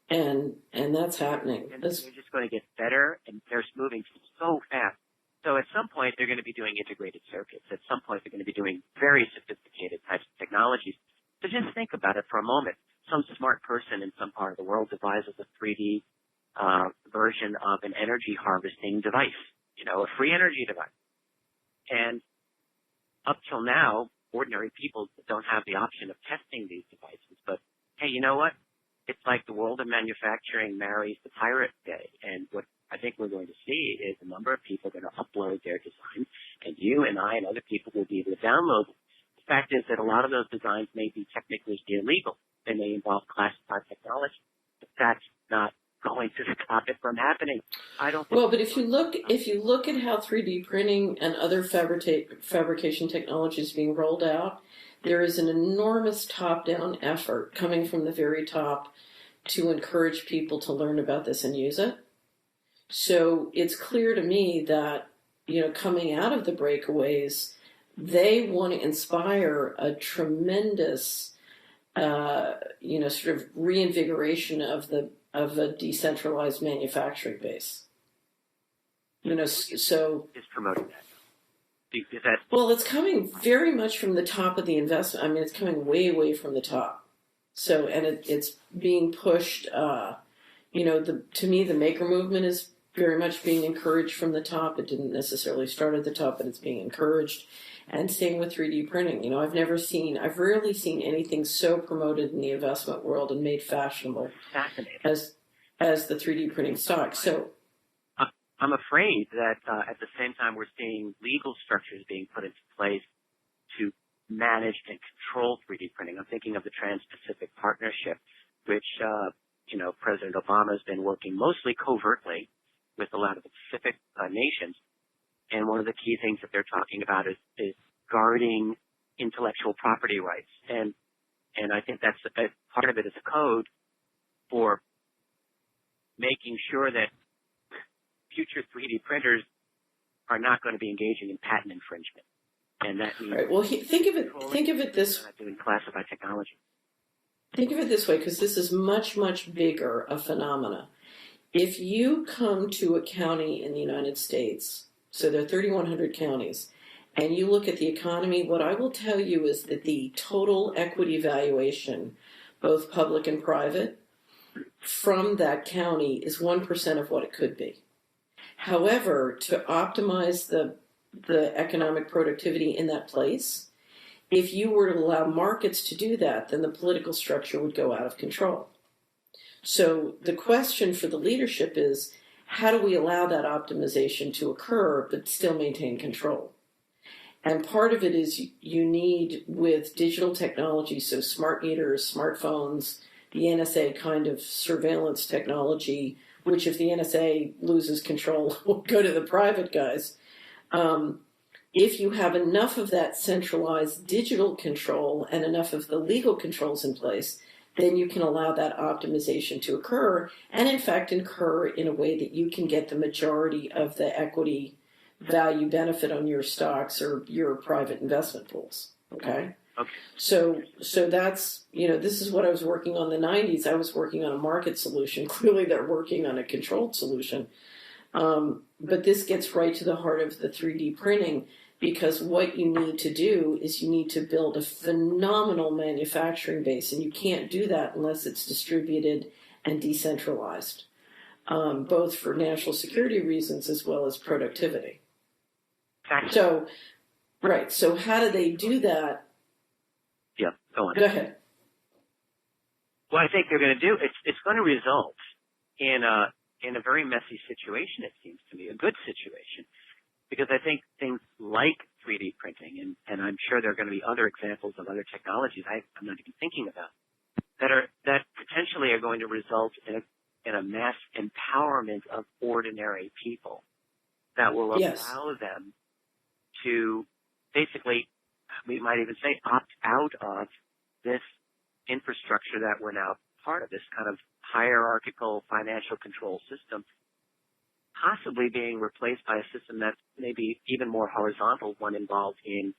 and that's happening. And they're just going to get better, and they're moving so fast. So at some point, they're going to be doing integrated circuits. At some point, they're going to be doing very sophisticated types of technologies. So just think about it for a moment. Some smart person in some part of the world devises a 3D version of an energy harvesting device, a free energy device. And up till now, ordinary people don't have the option of testing these devices. But hey, you know what? It's like the world of manufacturing marries the Pirate Bay. And what I think we're going to see is a number of people going to upload their designs, and you and I and other people will be able to download them. The fact is that a lot of those designs may be technically illegal. They may involve classified technology, but that's not going to stop it from happening. I don't think. Well, but if you look at how 3D printing and other fabrication technology is being rolled out, there is an enormous top-down effort coming from the very top to encourage people to learn about this and use it. So it's clear to me that, coming out of the breakaways, they want to inspire a tremendous sort of reinvigoration of a decentralized manufacturing base. So is promoting that. Well, it's coming very much from the top of the investment. I mean, it's coming way, way from the top. So, and it's being pushed. To me, the maker movement is very much being encouraged from the top. It didn't necessarily start at the top, but it's being encouraged. And same with 3D printing. I've rarely seen anything so promoted in the investment world and made fashionable as the 3D printing stock. So I'm afraid that at the same time we're seeing legal structures being put into place to manage and control 3D printing. I'm thinking of the Trans-Pacific Partnership, which President Obama has been working mostly covertly with a lot of the Pacific nations. And one of the key things that they're talking about is guarding intellectual property rights. And I think that's part of it is a code for making sure that future 3D printers are not going to be engaging in patent infringement. And that means right. Well, think of it this way. Doing classified technology. Think of it this way, because this is much, much bigger a phenomena. If you come to a county in the United States, so there are 3,100 counties, and you look at the economy, what I will tell you is that the total equity valuation, both public and private, from that county is 1% of what it could be. However, to optimize the economic productivity in that place, if you were to allow markets to do that, then the political structure would go out of control. So the question for the leadership is, how do we allow that optimization to occur but still maintain control? And part of it is you need, with digital technology, so smart meters, smartphones, the NSA kind of surveillance technology, which if the NSA loses control will go to the private guys. If you have enough of that centralized digital control and enough of the legal controls in place, then you can allow that optimization to occur, and in fact occur in a way that you can get the majority of the equity value benefit on your stocks or your private investment pools. Okay? Okay. So that's, this is what I was working on in the 90s. I was working on a market solution. Clearly they're working on a controlled solution. But this gets right to the heart of the 3D printing, because what you need to do is you need to build a phenomenal manufacturing base, and you can't do that unless it's distributed and decentralized, both for national security reasons as well as productivity. Exactly. So, right. So how do they do that? Yeah, go on. Go ahead. Well, I think they're going to do it's going to result in a very messy situation. It seems to me a good situation, because I think things like 3D printing, and I'm sure there are going to be other examples of other technologies I'm not even thinking about, that potentially are going to result in a mass empowerment of ordinary people that will allow them to basically, we might even say, opt out of this infrastructure that we're now part of, this kind of hierarchical financial control system, possibly being replaced by a system that's maybe even more horizontal, one involved in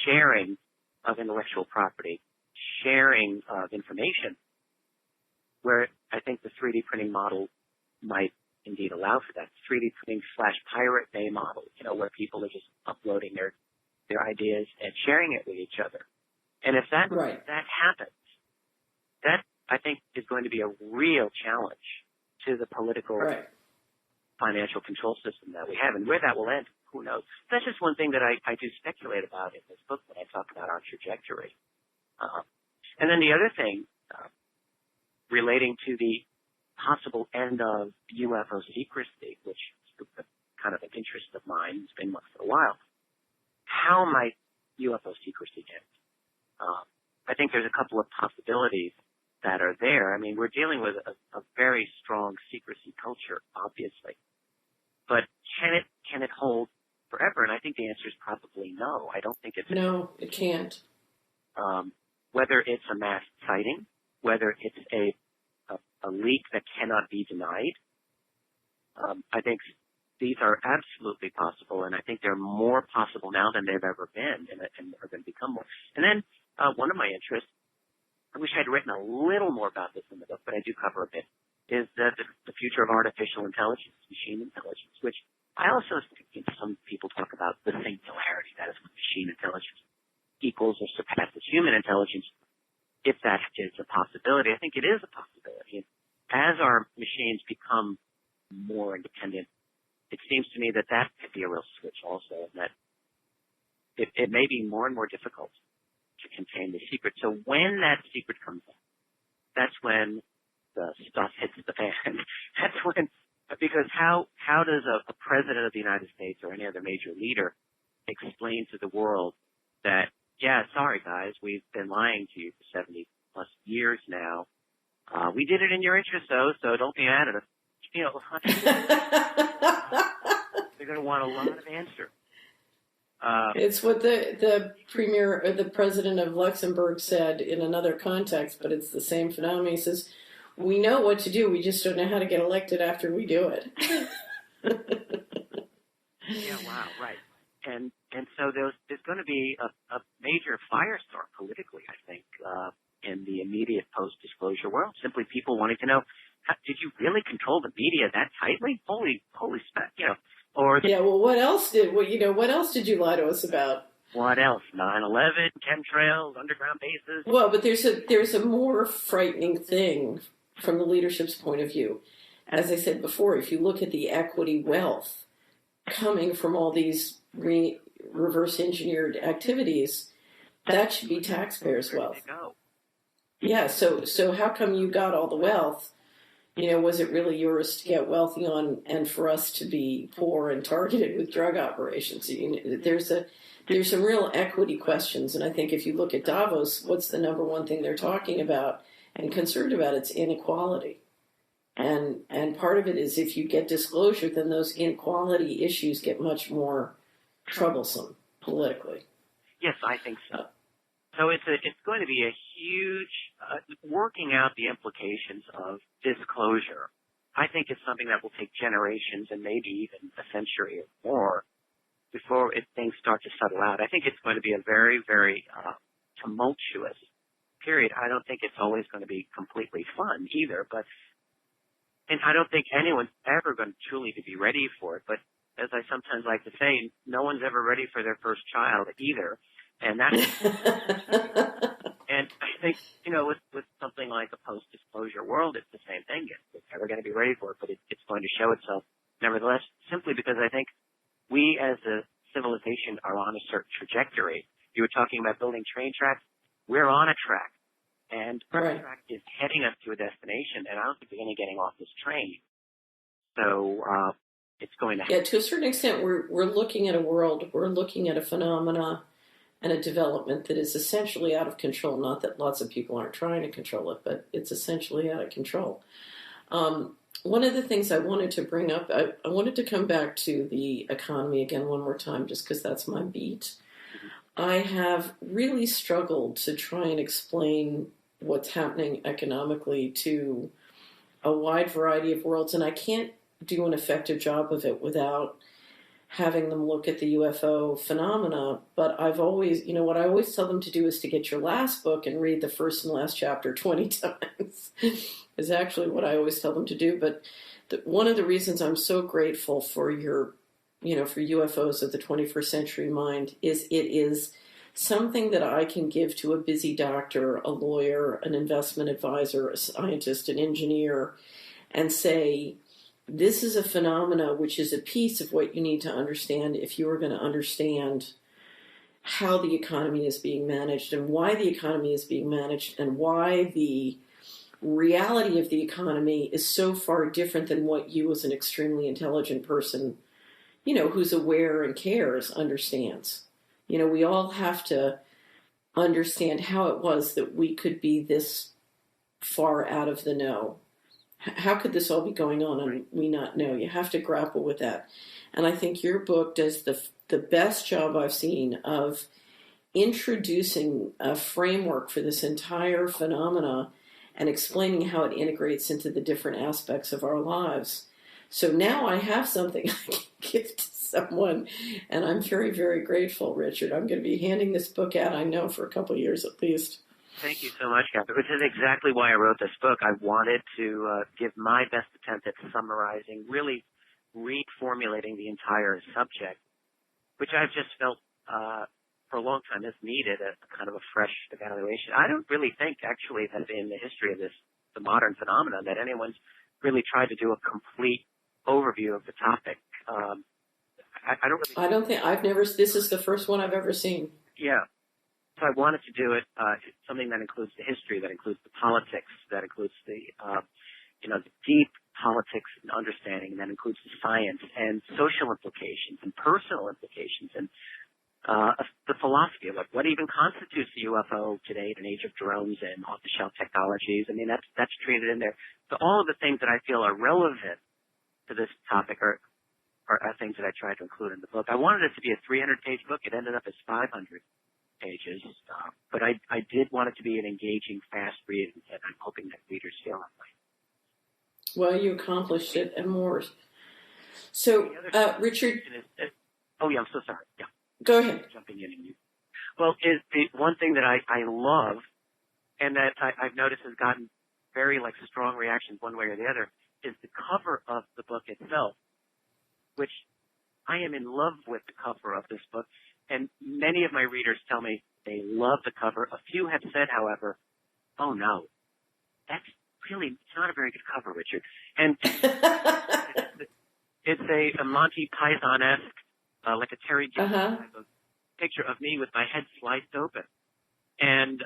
sharing of intellectual property, sharing of information, where I think the 3D printing model might indeed allow for that. 3D printing / Pirate Bay model, where people are just uploading their ideas and sharing it with each other. And if that happens, that I think is going to be a real challenge to the political financial control system that we have. And where that will end, who knows? That's just one thing that I do speculate about in this book when I talk about our trajectory. And then the other thing relating to the possible end of UFO secrecy, which is kind of an interest of mine, it's been one for a while. How might UFO secrecy end? I think there's a couple of possibilities that are there. I mean, we're dealing with a very strong secrecy culture, obviously. But can it hold forever? And I think the answer is probably no. I don't think it's... No, it can't. Whether it's a mass sighting, whether it's a leak that cannot be denied, I think these are absolutely possible, and I think they're more possible now than they've ever been, and are going to become more. And then one of my interests, I wish I'd written a little more about this in the book, but I do cover a bit, is the future of artificial intelligence, machine intelligence, which I also think some people talk about the singularity, that is, machine intelligence equals or surpasses human intelligence. If that is a possibility, I think it is a possibility. And as our machines become more independent, it seems to me that could be a real switch also, and that it may be more and more difficult to contain the secret. So when that secret comes out, that's when the stuff hits the fan. That's when, because how does a president of the United States or any other major leader explain to the world that, yeah, sorry guys, we've been lying to you for 70 plus years now. We did it in your interest though, so don't be mad at us. They're going to want a lot of answer. It's what the premier, or the president of Luxembourg said in another context, but it's the same phenomenon. He says, we know what to do, we just don't know how to get elected after we do it. Yeah, wow, right. And so there's going to be a major firestorm politically, I think, in the immediate post-disclosure world. Simply people wanting to know, did you really control the media that tightly? Holy spec, well, what else did you lie to us about? What else? 9/11, chemtrails, underground bases. Well, but there's a more frightening thing from the leadership's point of view. As I said before, if you look at the equity wealth coming from all these reverse engineered activities, that should be taxpayers' wealth. Yeah, so how come you got all the wealth? Was it really yours to get wealthy on, and for us to be poor and targeted with drug operations? There's some real equity questions, and I think if you look at Davos, what's the number one thing they're talking about and concerned about? It's inequality, and part of it is if you get disclosure, then those inequality issues get much more troublesome politically. Yes, I think so. So it's going to be a huge working out the implications of disclosure. I think it's something that will take generations and maybe even a century or more before things start to settle out. I think it's going to be a very, very tumultuous period. I don't think it's always going to be completely fun either, and I don't think anyone's ever going to truly to be ready for it. But as I sometimes like to say, no one's ever ready for their first child either. And that's, and I think, with something like a post-disclosure world, it's the same thing. It's never going to be ready for it, but it's going to show itself nevertheless, simply because I think we as a civilization are on a certain trajectory. You were talking about building train tracks. We're on a track, and our track is heading us to a destination, and I don't think there's any getting off this train. So it's going to happen. Yeah, to a certain extent, we're looking at a world, we're looking at a phenomena and a development that is essentially out of control. Not that lots of people aren't trying to control it, but it's essentially out of control. One of the things I wanted to bring up, I wanted to come back to the economy again one more time, just because that's my beat. I have really struggled to try and explain what's happening economically to a wide variety of worlds, and I can't do an effective job of it without having them look at the UFO phenomena. But I've always, what I always tell them to do is to get your last book and read the first and last chapter 20 times is actually what I always tell them to do. But one of the reasons I'm so grateful for your, for UFOs of the 21st Century Mind is it is something that I can give to a busy doctor, a lawyer, an investment advisor, a scientist, an engineer, and say, this is a phenomena which is a piece of what you need to understand if you are going to understand how the economy is being managed and why the economy is being managed and why the reality of the economy is so far different than what you as an extremely intelligent person, who's aware and cares, understands. We all have to understand how it was that we could be this far out of the know. How could this all be going on and we not know? You have to grapple with that. And I think your book does the best job I've seen of introducing a framework for this entire phenomena and explaining how it integrates into the different aspects of our lives. So now I have something I can give to someone, and I'm very, very grateful, Richard. I'm going to be handing this book out, I know, for a couple of years at least. Thank you so much, Catherine. Which is exactly why I wrote this book. I wanted to give my best attempt at summarizing, really reformulating the entire subject, which I've just felt for a long time has needed a kind of a fresh evaluation. I don't really think, actually, that in the history of the modern phenomenon, that anyone's really tried to do a complete overview of the topic. This is the first one I've ever seen. Yeah. So I wanted to do it, something that includes the history, that includes the politics, that includes the deep politics and understanding, and that includes the science and social implications and personal implications and the philosophy of what even constitutes the UFO today in an age of drones and off-the-shelf technologies. I mean, that's treated in there. So all of the things that I feel are relevant to this topic are things that I tried to include in the book. I wanted it to be a 300-page book. It ended up as 500 pages, but I did want it to be an engaging, fast read, and I'm hoping that readers feel that way. Well, you accomplished it and more. So, Richard... I'm so sorry. Yeah. Go ahead. Jumping in and you. Well, is the one thing that I love, and that I've noticed has gotten very strong reactions one way or the other, is the cover of the book itself, which I am in love with the cover of this book. And many of my readers tell me they love the cover. A few have said, however, oh no, it's not a very good cover, Richard. And it's a Monty Python-esque, like a Terry Gilliam type of picture of me with my head sliced open. And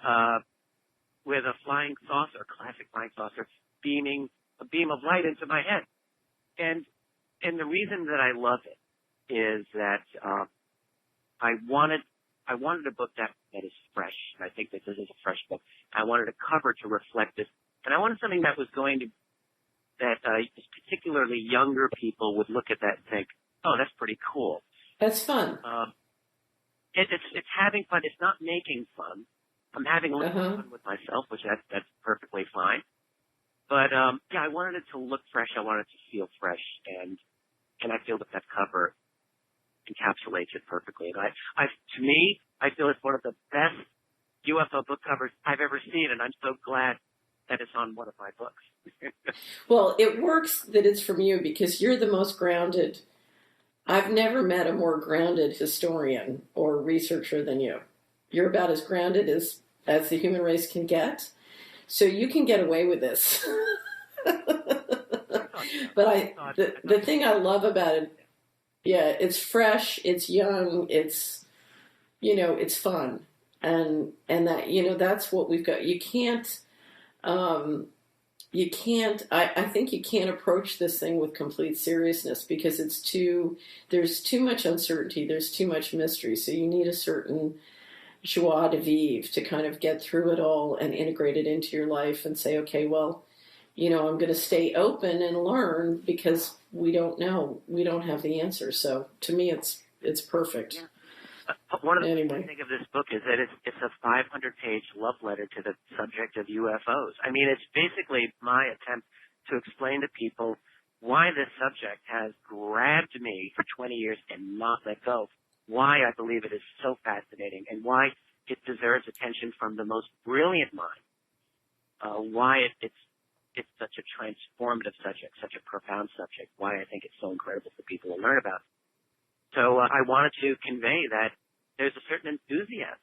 with a flying saucer, classic flying saucer, beaming a beam of light into my head. And the reason that I love it is that I wanted a book that is fresh. And I think that this is a fresh book. I wanted a cover to reflect this. And I wanted something that was that particularly younger people would look at that and think, oh, that's pretty cool. That's fun. It's having fun. It's not making fun. I'm having a little fun with myself, which that's perfectly fine. But I wanted it to look fresh. I wanted it to feel fresh, and I feel that cover encapsulates it perfectly. And to me, I feel it's one of the best UFO book covers I've ever seen, and I'm so glad that it's on one of my books. Well, it works that it's from you because you're the most grounded. I've never met a more grounded historian or researcher than you. You're about as grounded as the human race can get. So you can get away with this. But the thing I love about it, yeah, it's fresh, it's young, it's, it's fun. And that, that's what we've got. I think you can't approach this thing with complete seriousness because there's too much uncertainty, there's too much mystery. So you need a certain joie de vivre to kind of get through it all and integrate it into your life and say, okay, well, I'm going to stay open and learn because we don't know. We don't have the answer. So to me, it's perfect. Yeah. One of the things I think of this book is that it's a 500-page love letter to the subject of UFOs. I mean, it's basically my attempt to explain to people why this subject has grabbed me for 20 years and not let go, why I believe it is so fascinating, and why it deserves attention from the most brilliant mind, why it's such a transformative subject, such a profound subject, why I think it's so incredible for people to learn about. So I wanted to convey that there's a certain enthusiasm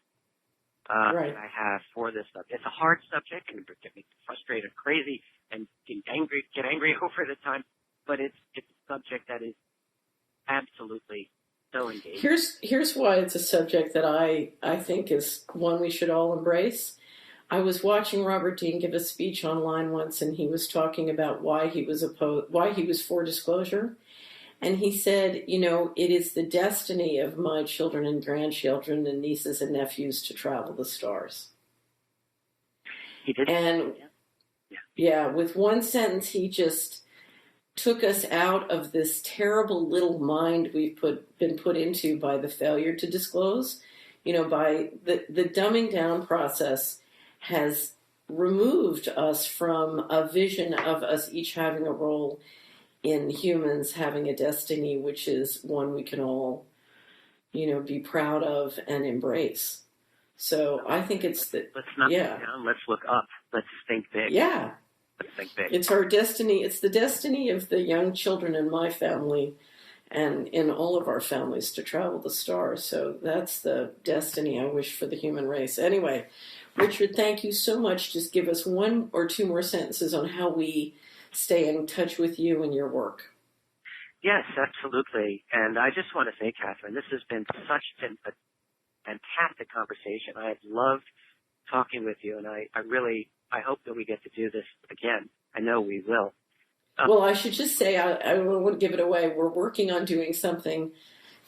right. that I have for this subject. It's a hard subject and get me frustrated, crazy, and get angry over the time. But it's a subject that is absolutely so engaging. Here's why it's a subject that I think is one we should all embrace. I was watching Robert Dean give a speech online once, and he was talking about why he was for disclosure. And he said, it is the destiny of my children and grandchildren and nieces and nephews to travel the stars. He did. And yeah, with one sentence, he just took us out of this terrible little mind we've been put into by the failure to disclose. By the dumbing down process has removed us from a vision of us each having a role in humans having a destiny, which is one we can all, be proud of and embrace. So I think it's let's not look down. Let's look up. Let's think big. Yeah. Let's think big. It's our destiny. It's the destiny of the young children in my family and in all of our families to travel the stars. So that's the destiny I wish for the human race. Anyway, Richard, thank you so much. Just give us one or two more sentences on how we stay in touch with you and your work. Yes, absolutely. And I just want to say, Catherine, this has been such a fantastic conversation. I have loved talking with you, and I hope that we get to do this again. I know we will. Well, I should just say, I wouldn't give it away. We're working on doing something.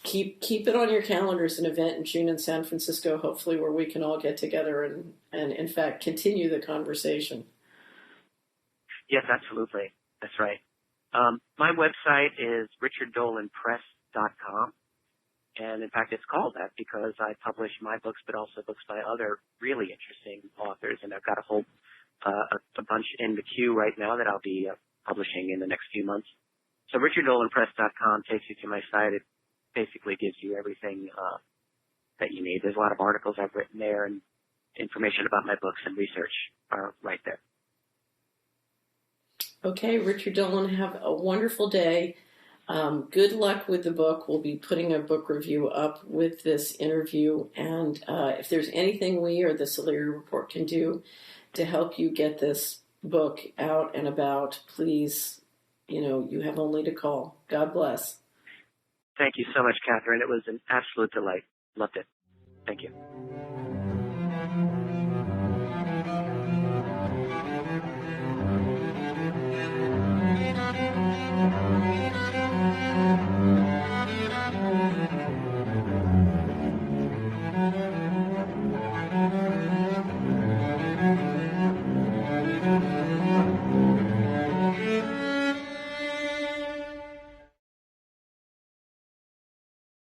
Keep it on your calendars, an event in June in San Francisco, hopefully, where we can all get together and in fact, continue the conversation. Yes, absolutely. That's right. My website is richarddolanpress.com. And in fact, it's called that because I publish my books, but also books by other really interesting authors. And I've got a bunch in the queue right now that I'll be publishing in the next few months. So richarddolanpress.com takes you to my site. It basically gives you everything that you need. There's a lot of articles I've written there, and information about my books and research are right there. Okay, Richard Dolan, have a wonderful day. Good luck with the book. We'll be putting a book review up with this interview. And if there's anything we or the Saleary Report can do to help you get this book out and about, please, you have only to call. God bless. Thank you so much, Catherine. It was an absolute delight. Loved it. Thank you.